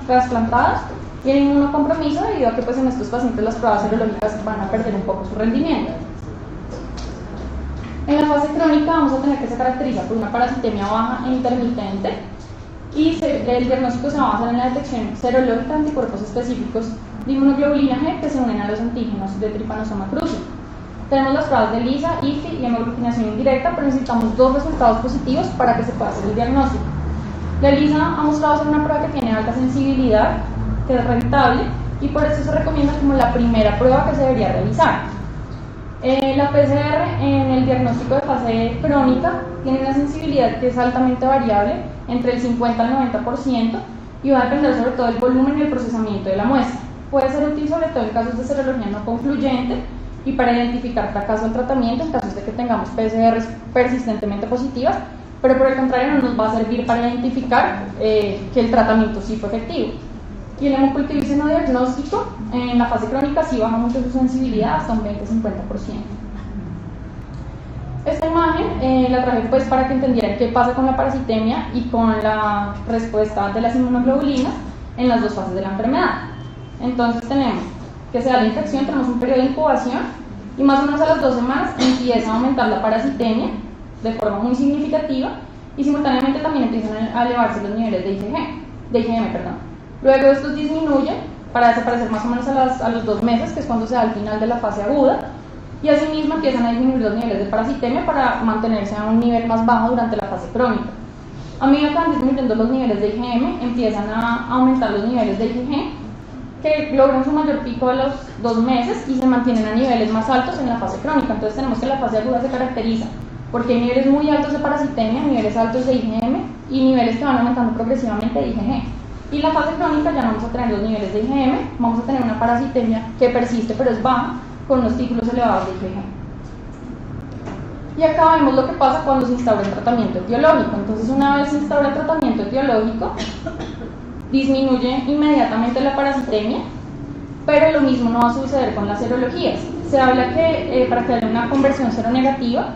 trasplantados y en inmunocompromiso, debido a que en estos pacientes las pruebas serológicas van a perder un poco su rendimiento. En la fase crónica vamos a tener que se caracteriza por una parasitemia baja e intermitente, y el diagnóstico se va a basar en la detección serológica de anticuerpos específicos de inmunoglobulina G que se unen a los antígenos de Trypanosoma cruzi. Tenemos las pruebas de ELISA, IFI y hemoglutinación indirecta, pero necesitamos 2 resultados positivos para que se pueda hacer el diagnóstico. La ELISA ha mostrado ser una prueba que tiene alta sensibilidad, que es rentable, y por eso se recomienda como la primera prueba que se debería realizar. La PCR en el diagnóstico de fase crónica tiene una sensibilidad que es altamente variable, entre el 50 al 90%, y va a depender sobre todo del volumen y el procesamiento de la muestra. Puede ser útil sobre todo en casos de serología no concluyente y para identificar fracaso del tratamiento en casos de que tengamos PCRs persistentemente positivas, pero por el contrario no nos va a servir para identificar que el tratamiento sí fue efectivo. Y el hemocultivo y senodiagnóstico en la fase crónica sí baja mucho su sensibilidad, hasta un 20-50%. Esta imagen la traje pues para que entendieran qué pasa con la parasitemia y con la respuesta de las inmunoglobulinas en las 2 fases de la enfermedad. Entonces tenemos que se da la infección, tenemos un periodo de incubación y más o menos a las 2 semanas empieza a aumentar la parasitemia de forma muy significativa y simultáneamente también empiezan a elevarse los niveles de IgM. Luego estos disminuyen para desaparecer más o menos a los 2 meses, que es cuando se da el final de la fase aguda, y asimismo empiezan a disminuir los niveles de parasitemia para mantenerse a un nivel más bajo durante la fase crónica. A medida que van disminuyendo los niveles de IgM, empiezan a aumentar los niveles de IgG, que logran su mayor pico a los 2 meses y se mantienen a niveles más altos en la fase crónica. Entonces tenemos que la fase aguda se caracteriza porque hay niveles muy altos de parasitemia, niveles altos de IgM y niveles que van aumentando progresivamente de IgG. Y en la fase crónica ya no vamos a tener los niveles de IgM, vamos a tener una parasitemia que persiste pero es baja, con unos títulos elevados de IgG. Y acá vemos lo que pasa cuando se instaura el tratamiento etiológico. Entonces una vez se instaura el tratamiento etiológico, disminuye inmediatamente la parasitemia, pero lo mismo no va a suceder con las serologías. Se habla que para que haya una conversión seronegativa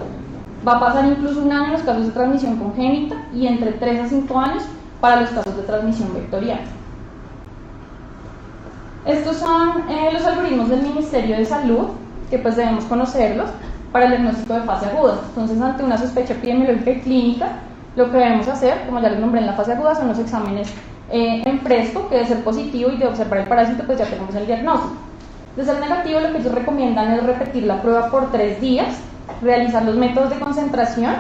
va a pasar incluso 1 año en los casos de transmisión congénita y entre 3 a 5 años para los casos de transmisión vectorial. Estos son los algoritmos del Ministerio de Salud, que pues debemos conocerlos para el diagnóstico de fase aguda. Entonces, ante una sospecha epidemiológica y clínica, lo que debemos hacer, como ya les nombré en la fase aguda, son los exámenes en fresco, que de ser positivo y de observar el parásito, pues ya tenemos el diagnóstico. De ser negativo, lo que ellos recomiendan es repetir la prueba por 3 días, realizar los métodos de concentración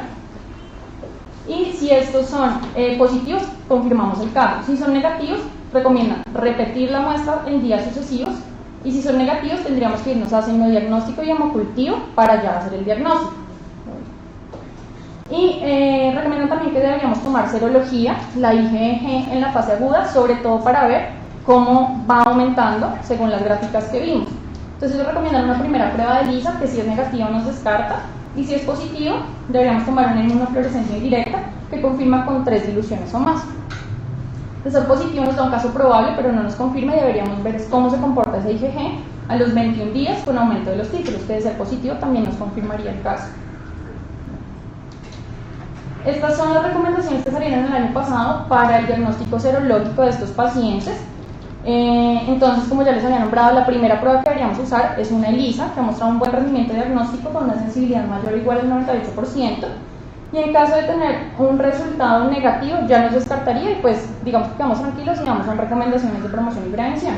y si estos son positivos, confirmamos el caso. Si son negativos, recomiendan repetir la muestra en días sucesivos y si son negativos, tendríamos que irnos a senodiagnóstico y hemocultivo para ya hacer el diagnóstico. Y recomiendan también que deberíamos tomar serología, la IgG en la fase aguda, sobre todo para ver cómo va aumentando según las gráficas que vimos. Entonces ellos recomiendan una primera prueba de ELISA, que si es negativa nos descarta, y si es positivo, deberíamos tomar una inmunofluorescencia indirecta que confirma con 3 diluciones o más. De ser positivo nos da un caso probable, pero no nos confirma y deberíamos ver cómo se comporta ese IgG a los 21 días con aumento de los títulos, que de ser positivo también nos confirmaría el caso. Estas son las recomendaciones que salieron el año pasado para el diagnóstico serológico de estos pacientes. Entonces, como ya les había nombrado, la primera prueba que deberíamos usar es una ELISA, que ha mostrado un buen rendimiento diagnóstico con una sensibilidad mayor o igual al 98%. Y en caso de tener un resultado negativo, ya nos descartaría y pues digamos que quedamos tranquilos y vamos a recomendaciones de promoción y prevención.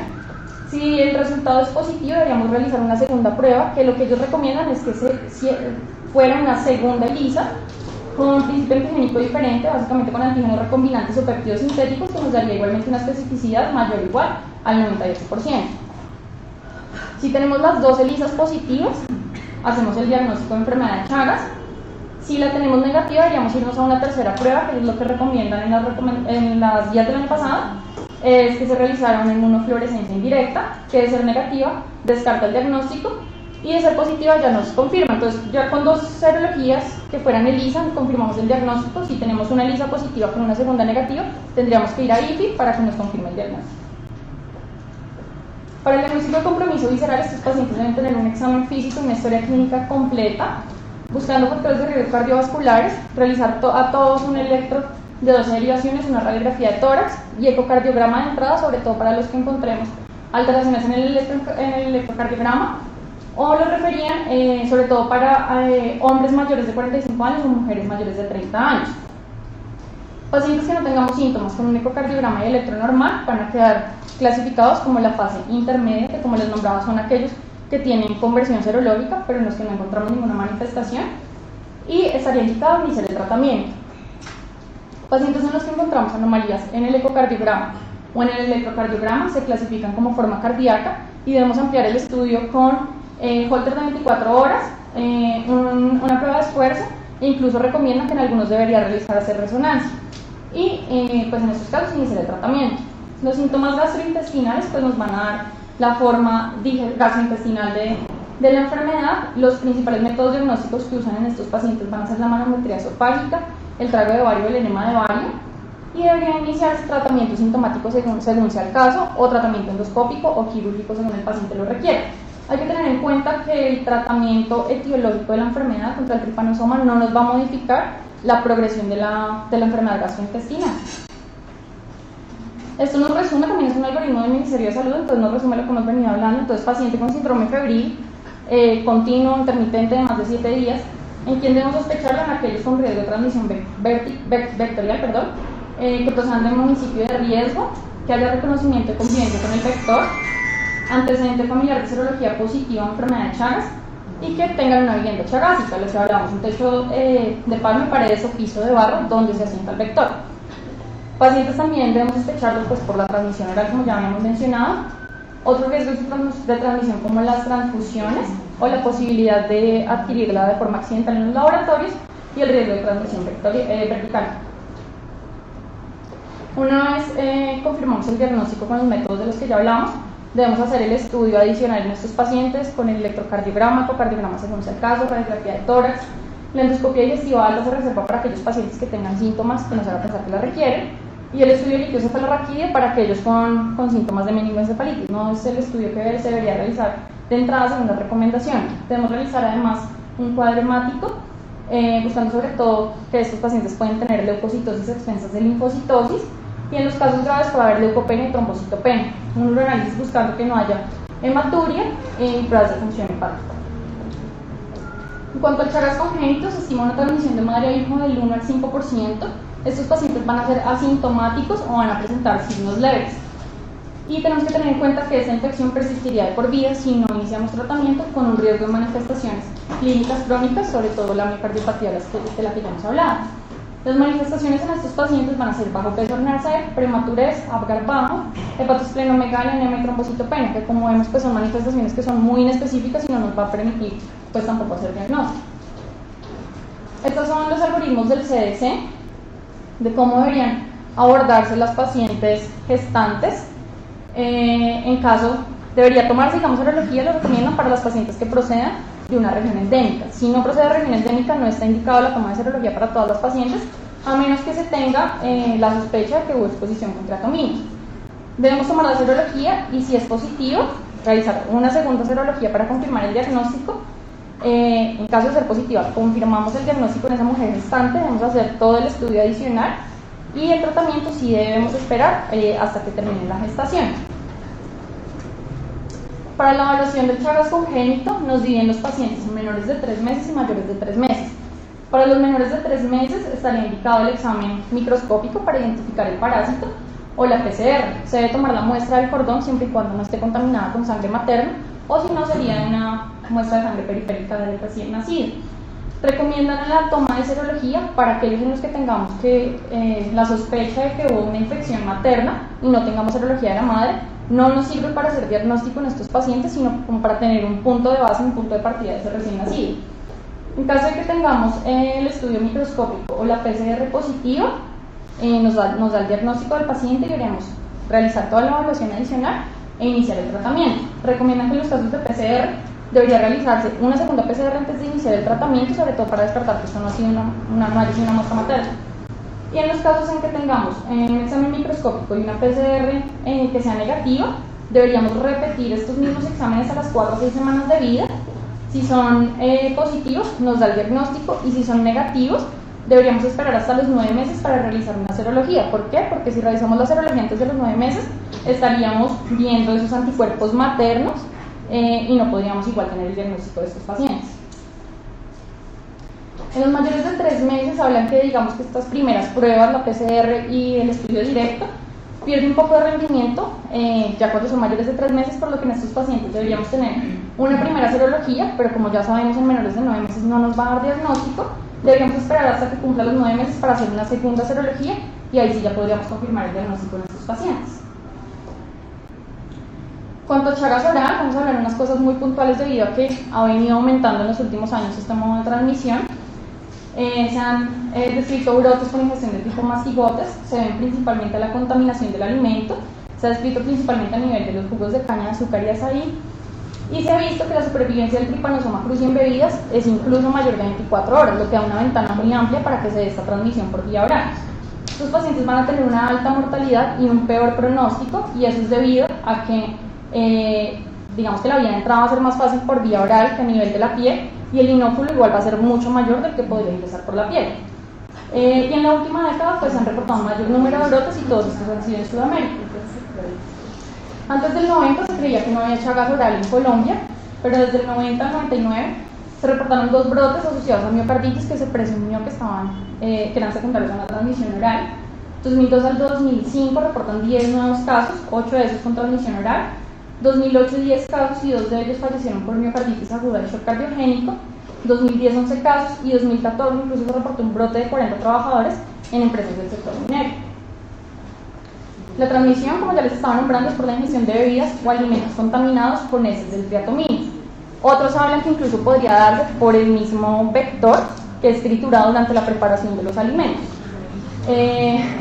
Si el resultado es positivo, deberíamos realizar una segunda prueba, que lo que ellos recomiendan es que fuera una segunda ELISA con un principio antigénico diferente, básicamente con antígenos recombinantes o péptidos sintéticos, que nos daría igualmente una especificidad mayor o igual al 98%. Si tenemos las 2 ELISAs positivas, hacemos el diagnóstico de enfermedad de Chagas. Si la tenemos negativa, deberíamos irnos a una tercera prueba, que es lo que recomiendan en las guías del año pasado, es que se realizara una inmunofluorescencia indirecta, que de ser negativa descarta el diagnóstico y de ser positiva ya nos confirma. Entonces ya con 2 serologías que fueran ELISA confirmamos el diagnóstico. Si tenemos una ELISA positiva con una segunda negativa, tendríamos que ir a IFI para que nos confirme el diagnóstico. Para el diagnóstico de compromiso visceral, estos pacientes deben tener un examen físico y una historia clínica completa, buscando factores de riesgo cardiovasculares, realizar a todos un electro de 12 derivaciones, una radiografía de tórax y ecocardiograma de entrada, sobre todo para los que encontremos alteraciones en el electrocardiograma, o lo referían sobre todo para hombres mayores de 45 años o mujeres mayores de 30 años. Pacientes que no tengamos síntomas con un ecocardiograma y electro normal van a quedar clasificados como la fase intermedia, que como les nombraba son aquellos que tienen conversión serológica, pero en los que no encontramos ninguna manifestación, y estaría indicado iniciar el tratamiento. Pacientes en los que encontramos anomalías en el ecocardiograma o en el electrocardiograma se clasifican como forma cardíaca y debemos ampliar el estudio con holter de 24 horas, una prueba de esfuerzo, e incluso recomiendan que en algunos debería realizarse resonancia. Y pues en estos casos iniciar el tratamiento. Los síntomas gastrointestinales pues nos van a dar la forma gastrointestinal de la enfermedad. Los principales métodos diagnósticos que usan en estos pacientes van a ser la manometría esofágica, el trago de ovario, el enema de ovario, y debería iniciarse tratamiento sintomático según sea el caso, o tratamiento endoscópico o quirúrgico según el paciente lo requiera. Hay que tener en cuenta que el tratamiento etiológico de la enfermedad contra el trypanosoma no nos va a modificar la progresión de la enfermedad gastrointestinal. Esto nos resume, también es un algoritmo del Ministerio de Salud, entonces nos resume lo que hemos venido hablando. Entonces, paciente con síndrome febril continuo, intermitente de más de 7 días, en quien debemos sospecharlo en aquellos con riesgo de transmisión vectorial, que procedan de municipio de riesgo, que haya reconocimiento de convivencia con el vector, antecedente familiar de serología positiva a enfermedad de Chagas, y que tengan una vivienda chagásica, lo que hablamos, un techo de palma, paredes o piso de barro donde se asienta el vector. Pacientes también debemos sospecharlos pues, por la transmisión oral, como ya habíamos mencionado. Otros riesgos de transmisión como las transfusiones o la posibilidad de adquirirla de forma accidental en los laboratorios, y el riesgo de transmisión vertical. Una vez confirmamos el diagnóstico con los métodos de los que ya hablamos, debemos hacer el estudio adicional en estos pacientes con el electrocardiograma, ecocardiograma según sea el caso, radiografía de tórax. La endoscopia digestiva alta se reserva para aquellos pacientes que tengan síntomas que nos haga pensar que la requieren, y el estudio de líquido cefalorraquídeo para aquellos con síntomas de meningoencefalitis. No es el estudio que se debería realizar de entrada según la recomendación. Debemos realizar además un cuadro hemático, buscando sobre todo que estos pacientes pueden tener leucocitosis a expensas de linfocitosis, y en los casos graves puede haber leucopenia y trombocitopenia. Un uroanálisis buscando que no haya hematuria y pruebas de función hepática. En cuanto al Chagas congénito, se estima una transmisión de madre a hijo del 1 al 5%. Estos pacientes van a ser asintomáticos o van a presentar signos leves. Y tenemos que tener en cuenta que esta infección persistiría de por vida si no iniciamos tratamiento, con un riesgo de manifestaciones clínicas crónicas, sobre todo la miocardiopatía de la que ya hemos hablado. Las manifestaciones en estos pacientes van a ser bajo peso renal seco, prematurez, Apgar bajo, hepatosplenomegalia, anemia y trombocitopenia, que como vemos pues son manifestaciones que son muy inespecíficas y no nos va a permitir pues tampoco hacer diagnóstico. Estos son los algoritmos del CDC de cómo deberían abordarse las pacientes gestantes. En caso, debería tomarse, digamos, serología, lo recomiendan para las pacientes que procedan de una región endémica. Si no procede de región endémica, no está indicado la toma de serología para todas las pacientes, a menos que se tenga la sospecha de que hubo exposición con triatomina. Debemos tomar la serología y, si es positivo, realizar una segunda serología para confirmar el diagnóstico. En caso de ser positiva, confirmamos el diagnóstico en esa mujer gestante, debemos hacer todo el estudio adicional, y el tratamiento sí debemos esperar hasta que termine la gestación. Para la evaluación del Chagas congénito nos dividen los pacientes en menores de 3 meses y mayores de 3 meses. Para los menores de 3 meses estaría indicado el examen microscópico para identificar el parásito o la PCR. Se debe tomar la muestra del cordón siempre y cuando no esté contaminada con sangre materna, o si no sería una muestra de sangre periférica del recién nacido. Recomiendan la toma de serología para aquellos en los que tengamos la sospecha de que hubo una infección materna y no tengamos serología de la madre. No nos sirve para hacer diagnóstico en estos pacientes, sino como para tener un punto de base, un punto de partida de ese recién nacido. En caso de que tengamos el estudio microscópico o la PCR positiva, nos da el diagnóstico del paciente y deberíamos realizar toda la evaluación adicional e iniciar el tratamiento. Recomiendan que en los casos de PCR debería realizarse una segunda PCR antes de iniciar el tratamiento, sobre todo para descartar que esto no ha sido una muestra materna. Y en los casos en que tengamos un examen microscópico y una PCR que sea negativa, deberíamos repetir estos mismos exámenes a las 4 o 6 semanas de vida. Si son positivos, nos da el diagnóstico, y si son negativos, deberíamos esperar hasta los 9 meses para realizar una serología. ¿Por qué? Porque si realizamos la serología antes de los 9 meses, estaríamos viendo esos anticuerpos maternos y no podríamos igual tener el diagnóstico de estos pacientes. En los mayores de 3 meses hablan que digamos que estas primeras pruebas, la PCR y el estudio directo, pierde un poco de rendimiento ya cuando son mayores de 3 meses, por lo que en estos pacientes deberíamos tener una primera serología, pero como ya sabemos en menores de 9 meses no nos va a dar diagnóstico, deberíamos esperar hasta que cumpla los 9 meses para hacer una segunda serología y ahí sí ya podríamos confirmar el diagnóstico en estos pacientes. Cuanto a Chagas oral, vamos a hablar de unas cosas muy puntuales debido a que ha venido aumentando en los últimos años este modo de transmisión. Se han descrito brotes por ingestión de tipo mastigotes, se ven principalmente a la contaminación del alimento, se ha descrito principalmente a nivel de los jugos de caña de azúcar y azaí, y se ha visto que la supervivencia del Trypanosoma cruzi en bebidas es incluso mayor de 24 horas, lo que da una ventana muy amplia para que se dé esta transmisión por vía oral. Estos pacientes van a tener una alta mortalidad y un peor pronóstico, y eso es debido a que digamos que la vía de entrada va a ser más fácil por vía oral que a nivel de la piel, y el inóculo igual va a ser mucho mayor del que podría ingresar por la piel. Y en la última década pues se han reportado un mayor número de brotes y todos estos han sido en Sudamérica. Antes del 90 se creía que no había Chagas oral en Colombia, pero desde el 90 al 99 se reportaron 2 brotes asociados a miocarditis que se presumió que eran secundarios a una transmisión oral. 2002 al 2005 reportan 10 nuevos casos, 8 de esos con transmisión oral. 2008 10 casos y 2 de ellos fallecieron por miocarditis aguda y shock cardiogénico. 2010 11 casos y 2014 incluso se reportó un brote de 40 trabajadores en empresas del sector minero. La transmisión, como ya les estaba nombrando, es por la ingestión de bebidas o alimentos contaminados con heces del triatomino. Otros hablan que incluso podría darse por el mismo vector que es triturado durante la preparación de los alimentos.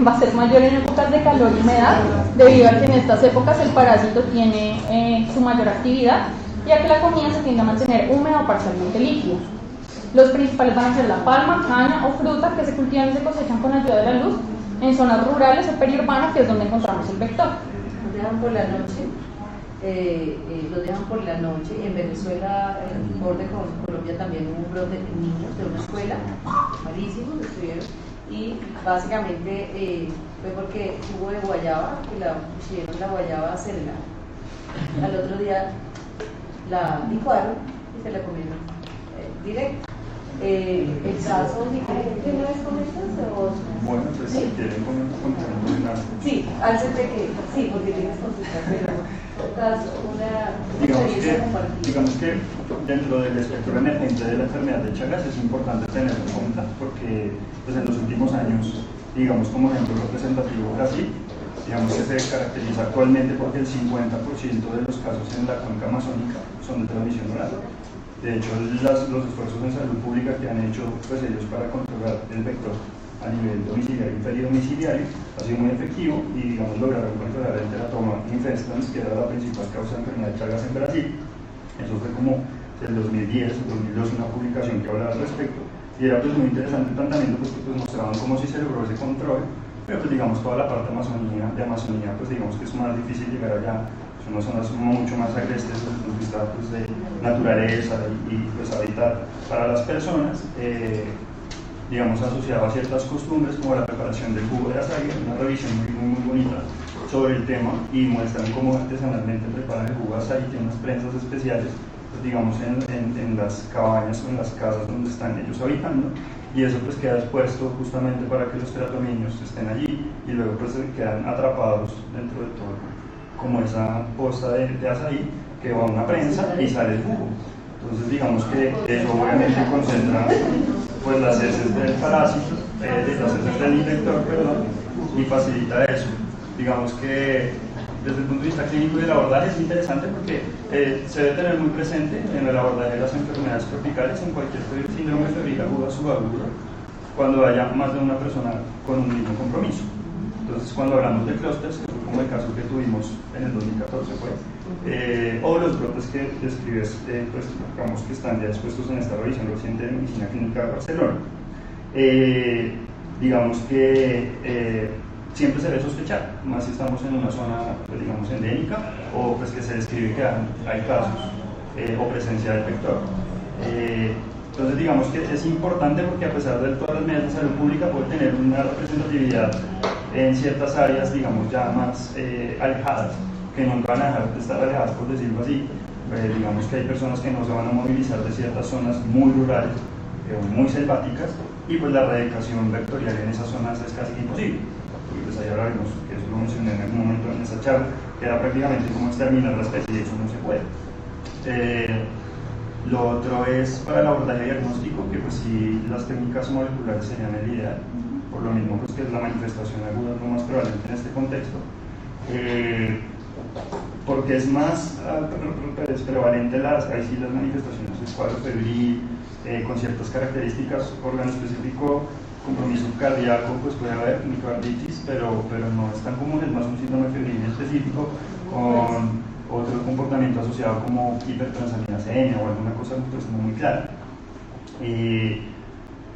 Va a ser mayor en épocas de calor y humedad, debido a que en estas épocas el parásito tiene su mayor actividad, ya que la comida se tiende a mantener húmeda o parcialmente líquida. Los principales van a ser la palma, caña o fruta que se cultivan y se cosechan con ayuda de la luz en zonas rurales o periurbanas, que es donde encontramos el vector. Lo dejan por la noche, En Venezuela, en borde con Colombia, también hubo un brote de niños de una escuela, malísimo, lo estuvieron. Y básicamente fue porque jugo de guayaba, que la pusieron la guayaba celular. Al otro día la licuaron y se la comieron directo. El caso diferente no es con estas o... Bueno, pues si quieren comentar. Sí, antes de que, sí, porque tienes consulta, pero digamos que dentro del espectro emergente de la enfermedad de Chagas es importante tenerlo en cuenta, porque pues en los últimos años, digamos como ejemplo representativo Brasil, digamos que se caracteriza actualmente porque el 50% de los casos en la cuenca amazónica son de transmisión oral. De hecho, los esfuerzos en salud pública que han hecho pues, ellos para controlar el vector a nivel domiciliario y peridomiciliario ha sido muy efectivo, y digamos lograron controlar el teratoma infestans, que era la principal causa de enfermedad de Chagas en Brasil. Eso fue como del 2010 o 2012 una publicación que hablaba al respecto, y era pues muy interesante el planteamiento porque pues mostraban cómo si se logró ese control, pero pues digamos toda la parte de Amazonía pues digamos que es más difícil llegar allá. Son unas zonas mucho más agrestes desde el punto de vista pues, de naturaleza y pues, hábitat para las personas, digamos asociado a ciertas costumbres como la preparación del jugo de azaí. Una revisión muy bonita sobre el tema, y muestran cómo artesanalmente preparan el jugo de azaí. Tienen unas prensas especiales, pues, digamos en las cabañas o en las casas donde están ellos habitando, y eso pues queda expuesto justamente para que los teratominios estén allí y luego pues quedan atrapados dentro de todo, como esa posta de azaí que va a una prensa y sale el jugo. Entonces digamos que eso obviamente concentra pues las heces del parásito, las heces del infector, y facilita eso. Digamos que desde el punto de vista clínico y del abordaje es interesante porque se debe tener muy presente en el abordaje de las enfermedades tropicales, en cualquier síndrome febril aguda subaguda, cuando haya más de una persona con un mismo compromiso. Entonces, cuando hablamos de clústeres, que fue como el caso que tuvimos en el 2014, o los brotes que describes, pues, digamos que están ya expuestos en esta revisión reciente de Medicina Clínica de Barcelona, digamos que siempre se debe sospechar, más si estamos en una zona, pues, digamos, endémica, o pues que se describe que hay casos o presencia del vector. Entonces digamos que es importante porque a pesar de todas las medidas de salud pública puede tener una representatividad en ciertas áreas, digamos, ya más alejadas, que nunca van a dejar de estar alejadas, por decirlo así. Digamos que hay personas que no se van a movilizar de ciertas zonas muy rurales quedó muy selváticas, y pues la erradicación vectorial en esas zonas es casi imposible. Y pues ahí hablaremos, que eso lo mencioné en algún momento en esa charla, que era prácticamente como exterminar la especie, y eso no se puede. Lo otro es para el abordaje diagnóstico, que pues si las técnicas moleculares serían el ideal, por lo mismo pues que la manifestación aguda es lo más probablemente en este contexto, porque es más es prevalente ahí sí las manifestaciones, el cuadro febril, con ciertas características, órgano específico, compromiso cardíaco, pues puede haber miocarditis, pero no es tan común, es más un síndrome febril específico con otro comportamiento asociado como hipertransaminasemia o alguna cosa pues no muy clara. Y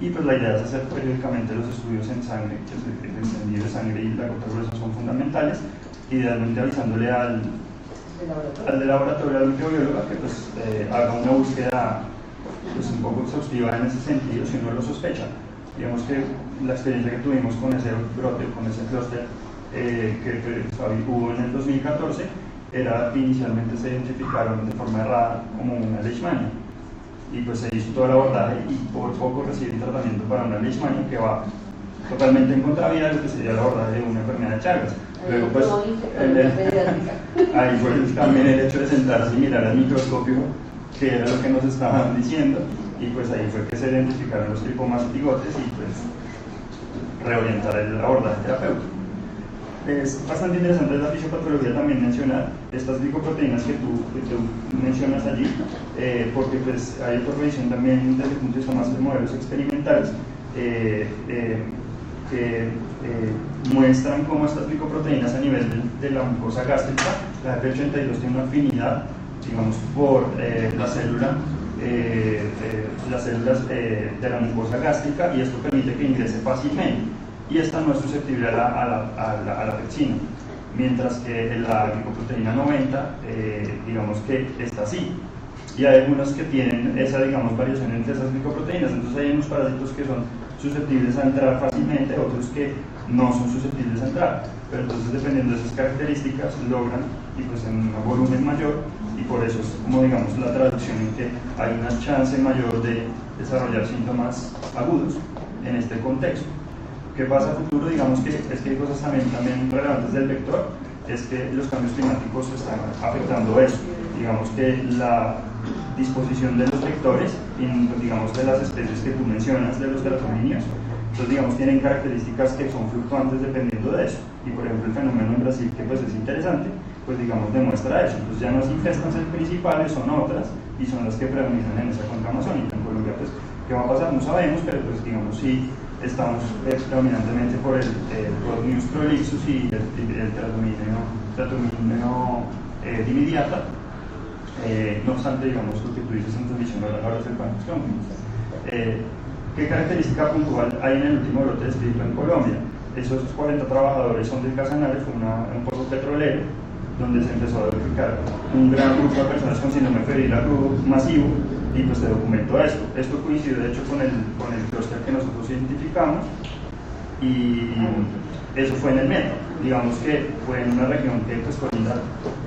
pues la idea es hacer periódicamente los estudios en sangre, que el encendido de sangre y la gota gruesa son fundamentales, idealmente avisándole al de laboratorio, al microbiólogo, que pues haga una búsqueda pues un poco exhaustiva en ese sentido, si uno lo sospecha. Digamos que la experiencia que tuvimos con ese brote, con ese clúster que hubo en el 2014, era que inicialmente se identificaron de forma errada como una leishmania, y pues se hizo todo el abordaje y por poco reciben tratamiento para una leishmania que va totalmente en contravía de lo que sería el abordaje de una enfermedad de Chagas. Luego pues ahí fue también el hecho de sentarse y mirar al microscopio que era lo que nos estaban diciendo, y pues ahí fue que se identificaron los tricomas y bigotes y pues reorientar el abordaje terapéutico. Es bastante interesante la fisiopatología también mencionar estas glicoproteínas que tú mencionas allí, porque pues hay otra revisión también desde el punto de vista más de modelos experimentales que muestran cómo estas glicoproteínas a nivel de la mucosa gástrica, la EP82 tiene una afinidad, digamos, por las células de la mucosa gástrica, y esto permite que ingrese fácilmente, y esta no es susceptible a la pepsina, mientras que la glicoproteína 90 digamos que está así, y hay algunas que tienen esa, digamos, variación entre esas glicoproteínas. Entonces hay unos parásitos que son susceptibles a entrar fácilmente, otros que no son susceptibles a entrar, pero entonces dependiendo de esas características logran, y pues en un volumen mayor, y por eso es como, digamos, la traducción en que hay una chance mayor de desarrollar síntomas agudos en este contexto. ¿Qué pasa a futuro? Digamos que es que hay cosas también relevantes del vector, es que los cambios climáticos están afectando eso. Digamos que la disposición de los vectores, digamos de las especies que tú mencionas, de los gratominios, entonces digamos tienen características que son fluctuantes dependiendo de eso. Y por ejemplo el fenómeno en Brasil, que pues es interesante, pues digamos demuestra eso. Entonces ya no las infestancias principales son otras, y son las que predominan en esa cuenca amazónica. En Colombia pues qué va a pasar no sabemos, pero pues digamos sí estamos predominantemente por el Prodnius prolixus y el Tratomíneo dimidiata. No obstante, digamos, lo que tú dices en transmisión ahora es el Pancreas. ¿Qué característica puntual hay en el último brote descrito en Colombia? Esos 40 trabajadores son del Casanare, fue un pozo petrolero, donde se empezó a identificar un gran grupo de personas con síndrome febril agudo masivo, y pues se documentó esto. Esto coincidió de hecho con el clúster que nosotros identificamos, y eso fue en el Meta. Digamos que fue en una región que pues colinda,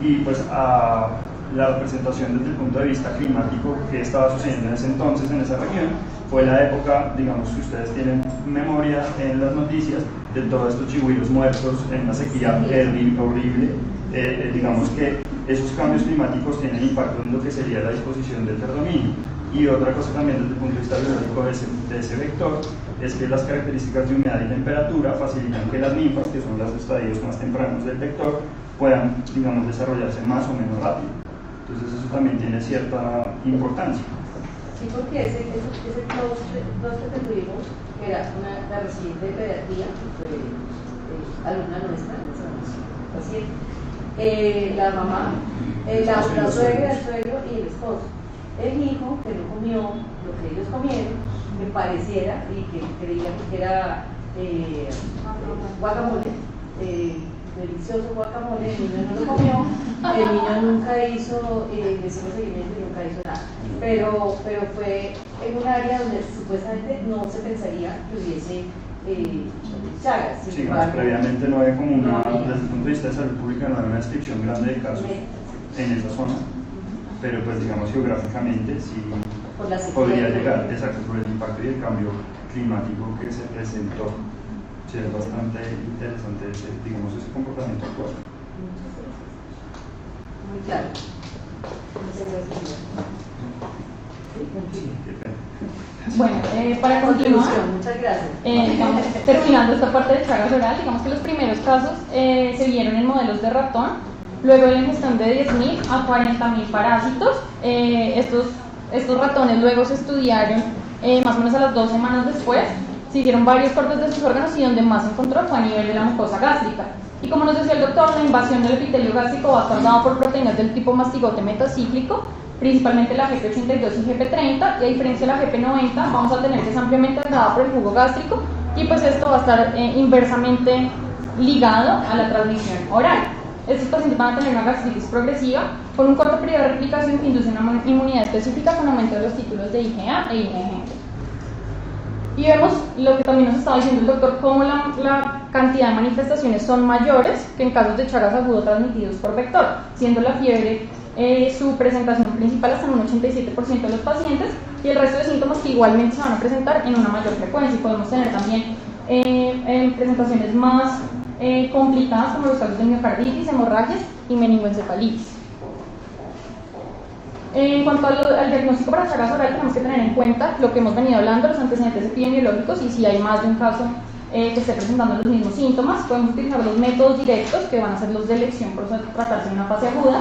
y pues a la presentación desde el punto de vista climático que estaba sucediendo en ese entonces en esa región, fue la época, digamos, que ustedes tienen memoria en las noticias de todos estos chigüiros muertos en una sequía horrible. Digamos que esos cambios climáticos tienen impacto en lo que sería la disposición del terdominio. Y otra cosa también desde el punto de vista biológico de ese vector es que las características de humedad y temperatura facilitan que las ninfas, que son los estadios más tempranos del vector, puedan, digamos, desarrollarse más o menos rápido. Entonces eso también tiene cierta importancia. Sí, porque ese clúster que tuvimos, que era la residente de pediatría, que fue alumna nuestra, paciente, la mamá, la suegra, el suegro y el esposo. El hijo que no comió lo que ellos comieron, que pareciera y que creíamos que era guacamole, delicioso guacamole, el niño no lo comió, el niño nunca hizo, le hicimos seguimiento y nunca hizo nada. Pero fue en un área donde supuestamente no se pensaría que hubiese Chagas. Sí, más previamente no había como desde el punto de vista de salud pública, no había una descripción grande de casos en esa zona, pero pues digamos geográficamente sí por la sequía. Podría llegar, exacto, por el impacto y el cambio climático que se presentó. Sí, es bastante interesante digamos, ese comportamiento actual. Muy claro. Muchas gracias. Bueno, para continuar, muchas gracias. Vamos terminando esta parte de Chagas oral, digamos que los primeros casos se vieron en modelos de ratón, luego en la ingestión de 10.000 a 40.000 parásitos. Estos ratones luego se estudiaron más o menos a las 2 semanas después, se hicieron varios cortes de sus órganos y donde más se encontró fue a nivel de la mucosa gástrica. Y como nos decía el doctor, la invasión del epitelio gástrico va a estar dada por proteínas del tipo mastigote metacíclico, principalmente la GP82 y GP30, y a diferencia de la GP90 vamos a tener que es ampliamente agregada por el jugo gástrico, y pues esto va a estar inversamente ligado a la transmisión oral. Estos pacientes van a tener una gastritis progresiva con un corto periodo de replicación que induce una inmunidad específica con aumento de los títulos de IgA e IgG. Y vemos lo que también nos estaba diciendo el doctor, cómo la cantidad de manifestaciones son mayores que en casos de Chagas agudo transmitidos por vector, siendo la fiebre su presentación principal hasta en un 87% de los pacientes y el resto de síntomas que igualmente se van a presentar en una mayor frecuencia. Y podemos tener también presentaciones más complicadas como los casos de miocarditis, hemorragias y meningoencefalitis. En cuanto al diagnóstico para Chagas oral, tenemos que tener en cuenta lo que hemos venido hablando, los antecedentes epidemiológicos y si hay más de un caso que esté presentando los mismos síntomas. Podemos utilizar los métodos directos, que van a ser los de elección por tratarse de una fase aguda,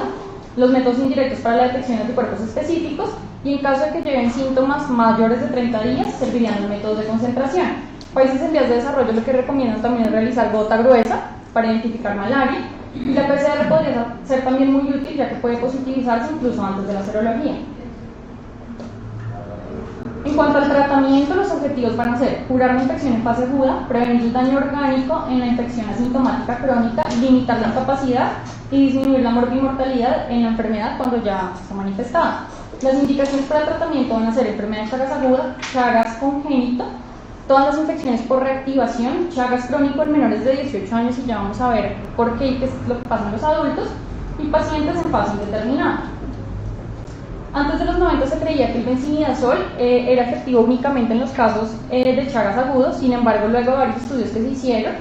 los métodos indirectos para la detección de anticuerpos específicos y en caso de que lleven síntomas mayores de 30 días, servirían los métodos de concentración. Países en vías de desarrollo lo que recomiendan también es realizar gota gruesa para identificar malaria. Y la PCR podría ser también muy útil ya que puede positivizarse incluso antes de la serología. En cuanto al tratamiento, los objetivos van a ser curar la infección en fase aguda, prevenir el daño orgánico en la infección asintomática crónica, limitar la incapacidad y disminuir la mortalidad en la enfermedad cuando ya está manifestada. Las indicaciones para el tratamiento van a ser enfermedad de Chagas aguda, Chagas congénito, todas las infecciones por reactivación, Chagas crónico en menores de 18 años y ya vamos a ver por qué y qué es lo que pasa en los adultos, y pacientes en fase indeterminada. Antes de los 90 se creía que el benzinidazol era efectivo únicamente en los casos de Chagas agudos, sin embargo luego de varios estudios que se hicieron,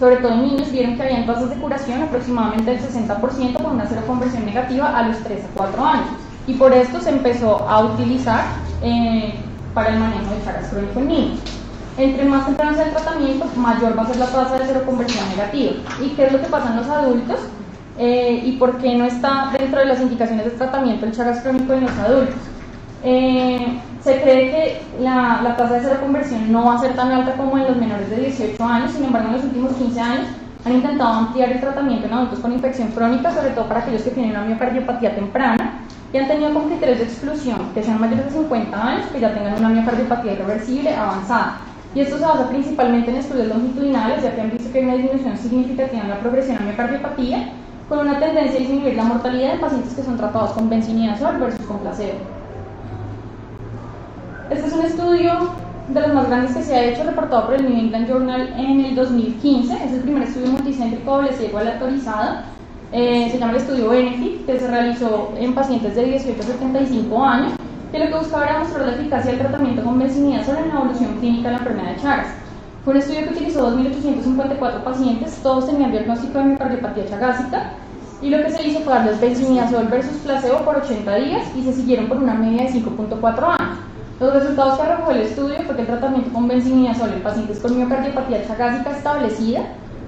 sobre todo en niños, vieron que habían tasas de curación aproximadamente del 60% con una seroconversión negativa a los 3 a 4 años, y por esto se empezó a utilizar para el manejo de Chagas crónico en niños. Entre más temprano sea el tratamiento, mayor va a ser la tasa de seroconversión negativa. ¿Y qué es lo que pasa en los adultos? ¿Y por qué no está dentro de las indicaciones de tratamiento el Chagas crónico en los adultos? Se cree que la tasa de seroconversión no va a ser tan alta como en los menores de 18 años, sin embargo en los últimos 15 años han intentado ampliar el tratamiento en adultos con infección crónica, sobre todo para aquellos que tienen una miocardiopatía temprana y han tenido como criterios de exclusión que sean mayores de 50 años, que ya tengan una miocardiopatía irreversible avanzada. Y esto se basa principalmente en estudios longitudinales, ya que han visto que hay una disminución significativa en la progresión a miocardiopatía, con una tendencia a disminuir la mortalidad en pacientes que son tratados con benzinidazol versus con placebo. Este es un estudio de los más grandes que se ha hecho, reportado por el New England Journal en el 2015. Es el primer estudio multicéntrico doble ciego aleatorizado. Se llama el estudio BENEFIT, que se realizó en pacientes de 18 a 75 años, que lo que buscaba era mostrar la eficacia del tratamiento con benzinidazol en la evolución clínica de la enfermedad de Chagas. Fue un estudio que utilizó 2.854 pacientes, todos tenían diagnóstico de miocardiopatía chagásica, y lo que se hizo fue darles benzinidazol versus placebo por 80 días y se siguieron por una media de 5.4 años. Los resultados que arrojó el estudio fue que el tratamiento con benzinidazol en pacientes con miocardiopatía chagásica establecida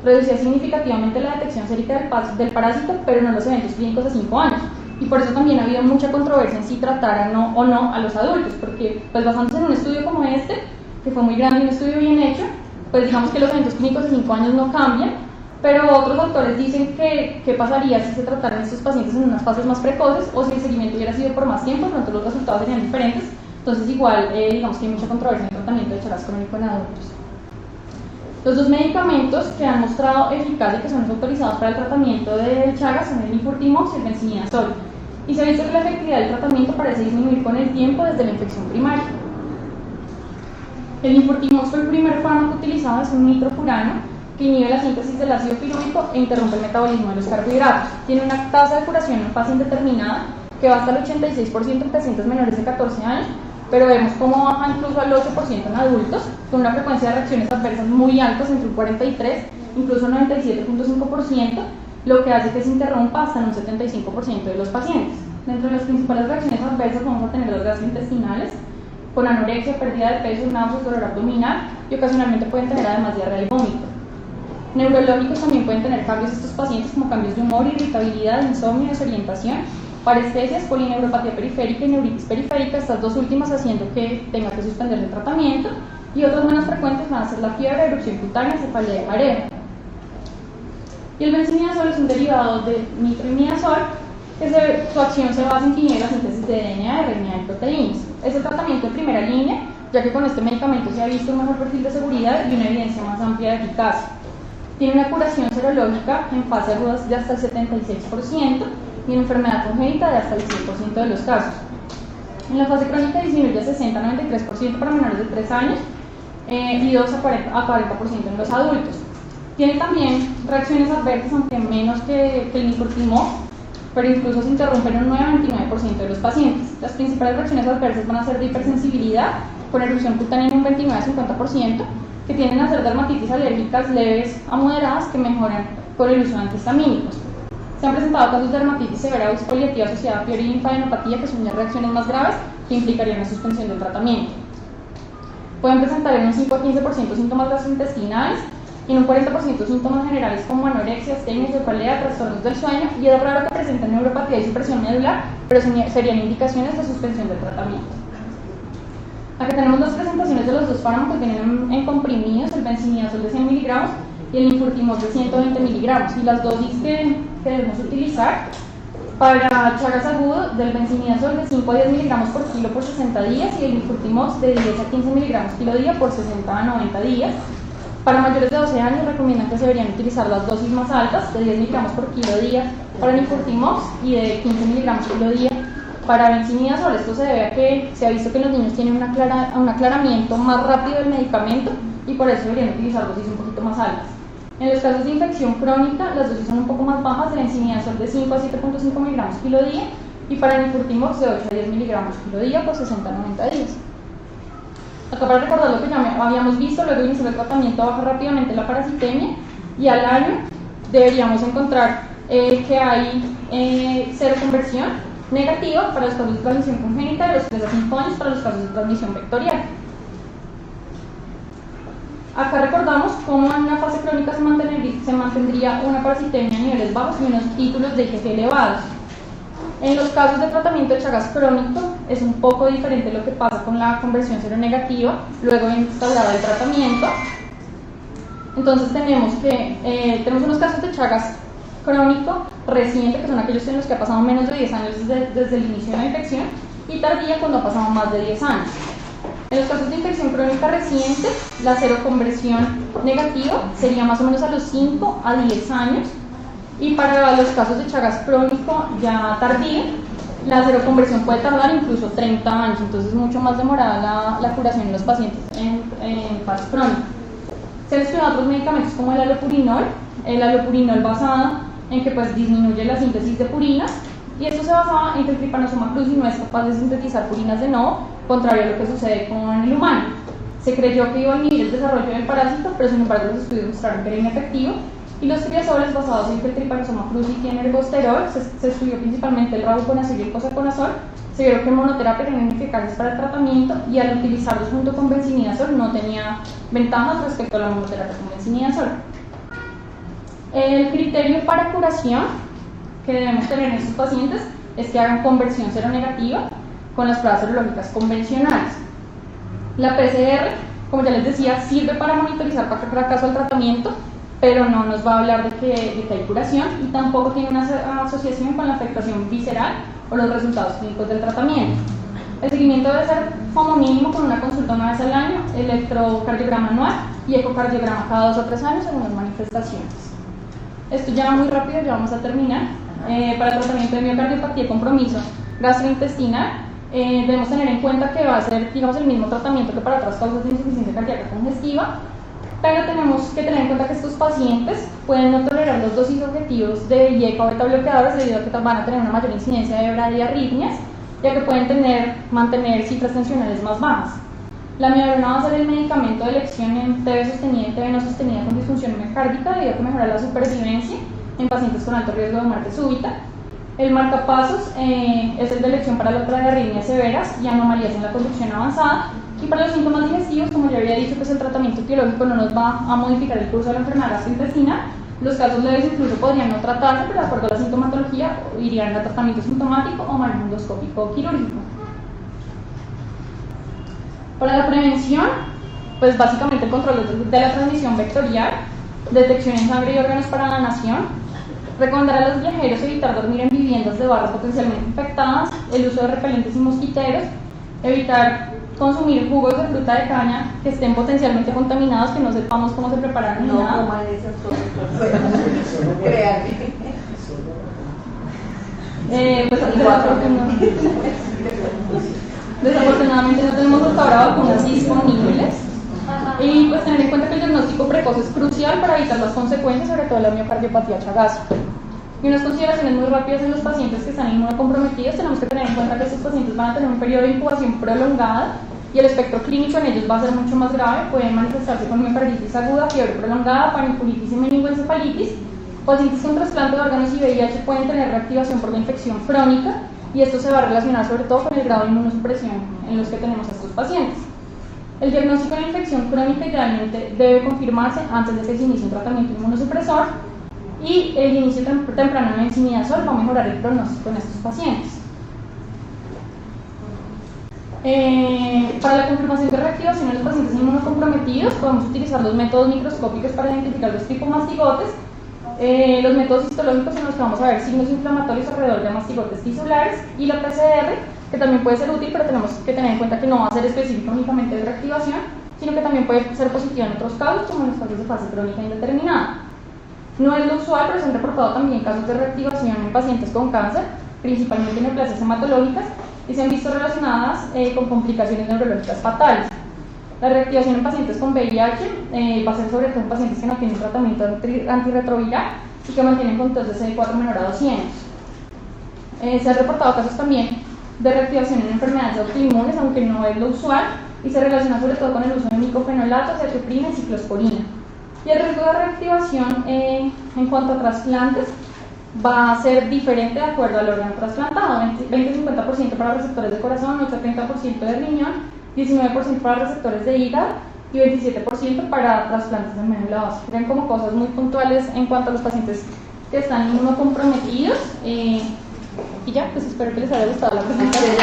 reducía significativamente la detección sérica del parásito, pero no los eventos clínicos a 5 años. Y por eso también ha habido mucha controversia en si tratar o no a los adultos, porque pues basándose en un estudio como este, que fue muy grande y un estudio bien hecho, pues digamos que los eventos clínicos de 5 años no cambian, pero otros autores dicen que qué pasaría si se trataran estos pacientes en unas fases más precoces o si el seguimiento hubiera sido por más tiempo, pronto los resultados serían diferentes. Entonces igual digamos que hay mucha controversia en el tratamiento de Chagas crónico en adultos. Los dos medicamentos que han mostrado eficacia y que son autorizados para el tratamiento de Chagas son el nifurtimox y el benzinidazol. Y se ha visto que la efectividad del tratamiento parece disminuir con el tiempo desde la infección primaria. El nifurtimox fue el primer fármaco utilizado, es un nitrofurano que inhibe la síntesis del ácido pirúvico e interrumpe el metabolismo de los carbohidratos. Tiene una tasa de curación en fase indeterminada que va hasta el 86% en pacientes menores de 14 años, pero vemos cómo baja incluso al 8% en adultos, con una frecuencia de reacciones adversas muy altas, entre un 43, incluso 97.5%, lo que hace que se interrumpa hasta en un 75% de los pacientes. Dentro de las principales reacciones adversas vamos a tener los gastrointestinales, con anorexia, pérdida de peso, náuseas, dolor abdominal, y ocasionalmente pueden tener además diarrea y vómito. Neurológicos también pueden tener cambios estos pacientes, como cambios de humor, irritabilidad, insomnio, desorientación, parestesias, polineuropatía periférica y neuritis periférica, estas dos últimas haciendo que tenga que suspender el tratamiento, y otros menos frecuentes van a ser la fiebre, erupción cutánea, cefalea y mareo. Y el benzimidazol es un derivado de nitrimidazol, que su acción se basa en inhibir la síntesis de DNA, RNA y proteínas. Es el tratamiento de primera línea, ya que con este medicamento se ha visto un mejor perfil de seguridad y una evidencia más amplia de eficacia. Tiene una curación serológica en fase aguda de hasta el 76% y en enfermedad congénita de hasta el 100% de los casos. En la fase crónica disminuye a 60-93% para menores de 3 años y 2 a 40% en los adultos. Tiene también reacciones adversas, aunque menos que el nicotinamol, pero incluso se interrumpen en un 9-29% de los pacientes. Las principales reacciones adversas van a ser de hipersensibilidad, con erupción cutánea en un 29-50%, que tienden a ser dermatitis alérgicas leves a moderadas que mejoran con el uso de antihistamínicos. Se han presentado casos de dermatitis severa o exfoliativa asociada a fiebre y linfadenopatía, que son las reacciones más graves que implicarían la suspensión del tratamiento. Pueden presentar en un 5-15% síntomas gastrointestinales y en un 40% síntomas generales como anorexia, astenia, cefalea, trastornos del sueño, y es raro que presenten neuropatía y supresión medular, pero serían indicaciones de suspensión del tratamiento. Acá tenemos las presentaciones de los dos fármacos, vienen en comprimidos, el benzimidazol de 100 miligramos y el infurtimos de 120 miligramos, y las dosis que debemos utilizar para Chagas agudo del benzimidazol de 5 a 10 miligramos por kilo por 60 días y el infurtimos de 10 a 15 miligramos kilo día por 60 a 90 días. Para mayores de 12 años recomiendan que se deberían utilizar las dosis más altas, de 10 miligramos por kilo día para el infurtimos y de 15 miligramos kilo día para benzimidazol. Esto se debe a que se ha visto que los niños tienen un aclaramiento más rápido del medicamento y por eso deberían utilizar dosis un poquito más altas. En los casos de infección crónica, las dosis son un poco más bajas, de benzimidazol de 5 a 7.5 miligramos kilo día y para el infurtimos de 8 a 10 miligramos kilo día por 60 a 90 días. Acá para recordar lo que ya habíamos visto, luego de iniciar el tratamiento baja rápidamente la parasitemia y al año deberíamos encontrar que hay cero conversión negativa para los casos de transmisión congénita, de los 3 a 5 años para los casos de transmisión vectorial. Acá recordamos cómo en una fase crónica se mantendría una parasitemia a niveles bajos y unos títulos de IgG elevados. En los casos de tratamiento de Chagas crónico es un poco diferente lo que pasa con la conversión seronegativa luego de instaurado el tratamiento. Entonces tenemos unos casos de Chagas crónico reciente, que son aquellos en los que ha pasado menos de 10 años desde el inicio de la infección, y tardía cuando ha pasado más de 10 años. En los casos de infección crónica reciente, la seroconversión negativa sería más o menos a los 5 a 10 años, y para los casos de Chagas crónico ya tardía, la seroconversión puede tardar incluso 30 años, entonces es mucho más demorada la curación en los pacientes en fase crónica. Se han estudiado otros medicamentos como el alopurinol basado en que pues disminuye la síntesis de purinas, y esto se basaba en que el Trypanosoma cruzi no es capaz de sintetizar purinas de nuevo, contrario a lo que sucede con el humano. Se creyó que iba a inhibir el desarrollo del parásito, pero sin embargo los estudios mostraron que era inefectivo. Y los triazoles basados en que el Trypanosoma cruzi tiene ergosterol, se estudió principalmente el rabuconazol y el cosaconazol, se vio que en monoterapia eran ineficaces para el tratamiento y al utilizarlos junto con benzimidazol no tenía ventajas respecto a la monoterapia con benzimidazol. El criterio para curación que debemos tener en estos pacientes es que hagan conversión seronegativa con las pruebas serológicas convencionales. La PCR, como ya les decía, sirve para monitorizar para fracaso al tratamiento, pero no nos va a hablar de que hay curación, y tampoco tiene una asociación con la afectación visceral o los resultados clínicos del tratamiento. El seguimiento debe ser como mínimo con una consulta una vez al año, electrocardiograma anual y ecocardiograma cada 2 o 3 años según las manifestaciones. Esto ya va muy rápido, ya vamos a terminar. Para el tratamiento de miocardiopatía compromiso gastrointestinal, debemos tener en cuenta que va a ser, digamos, el mismo tratamiento que para otras causas de insuficiencia cardíaca congestiva, pero tenemos que tener en cuenta que estos pacientes pueden no tolerar los dosis objetivos de IECA o beta bloqueadores debido a que van a tener una mayor incidencia de bradiarritmias, ya que pueden mantener cifras tensionales más bajas. La mioglobina va a ser el medicamento de elección en TB sostenida y TB no sostenida con disfunción miocárdica, debido a que mejora la supervivencia en pacientes con alto riesgo de muerte súbita. El marcapasos es el de elección para la arritmias severas y anomalías en la conducción avanzada. Y para los síntomas digestivos, como ya había dicho, pues el tratamiento etiológico no nos va a modificar el curso de la enfermedad gastrointestinal. Los casos leves incluso podrían no tratarse, pero de acuerdo a la sintomatología irían a tratamiento sintomático o manejo endoscópico o quirúrgico. Para la prevención, pues básicamente el control de la transmisión vectorial, detección en sangre y órganos para la nación, recomendar a los viajeros evitar dormir en viviendas de barrios potencialmente infectadas, el uso de repelentes y mosquiteros, evitar consumir jugos de fruta de caña que estén potencialmente contaminados, que no sepamos cómo se preparan ni nada. No coman esas cosas, créanme. Pues desafortunadamente no tenemos hasta ahora vacunas disponibles. Y pues tener en cuenta que el diagnóstico precoz es crucial para evitar las consecuencias, sobre todo la miocardiopatía chagásica. Y unas consideraciones muy rápidas en los pacientes que están inmunocomprometidos: tenemos que tener en cuenta que estos pacientes van a tener un periodo de incubación prolongada y el espectro clínico en ellos va a ser mucho más grave. Pueden manifestarse con miocarditis aguda, fiebre prolongada, paniculitis y meningoencefalitis. Pacientes con trasplante de órganos y VIH pueden tener reactivación por la infección crónica, y esto se va a relacionar sobre todo con el grado de inmunosupresión en los que tenemos a estos pacientes. El diagnóstico de la infección crónica idealmente debe confirmarse antes de que se inicie un tratamiento inmunosupresor, y el inicio temprano de benzimidazol va a mejorar el pronóstico en estos pacientes. Para la confirmación de reactivación en los pacientes inmunocomprometidos podemos utilizar los métodos microscópicos para identificar los tripomastigotes, los métodos histológicos en los que vamos a ver signos inflamatorios alrededor de mastigotes tisulares, y la PCR, que también puede ser útil, pero tenemos que tener en cuenta que no va a ser específico únicamente de reactivación, sino que también puede ser positiva en otros casos, como en los casos de fase crónica indeterminada. No es lo usual, pero se han reportado también casos de reactivación en pacientes con cáncer, principalmente neoplasias hematológicas, y se han visto relacionadas con complicaciones neurológicas fatales. La reactivación en pacientes con VIH va a ser sobre todo en pacientes que no tienen tratamiento antirretroviral y que mantienen control de CD4 menor a 200. Se han reportado casos también de reactivación en enfermedades autoinmunes, aunque no es lo usual, y se relaciona sobre todo con el uso de micofenolatos, cefeprina y ciclosporina. Y el riesgo de reactivación en cuanto a trasplantes va a ser diferente de acuerdo al órgano trasplantado: 20-50% para receptores de corazón, 8-30% de riñón, 19% para receptores de hígado y 27% para trasplantes de médula ósea. Ven como cosas muy puntuales en cuanto a los pacientes que están inmunocomprometidos. Y ya, pues espero que les haya gustado la presentación.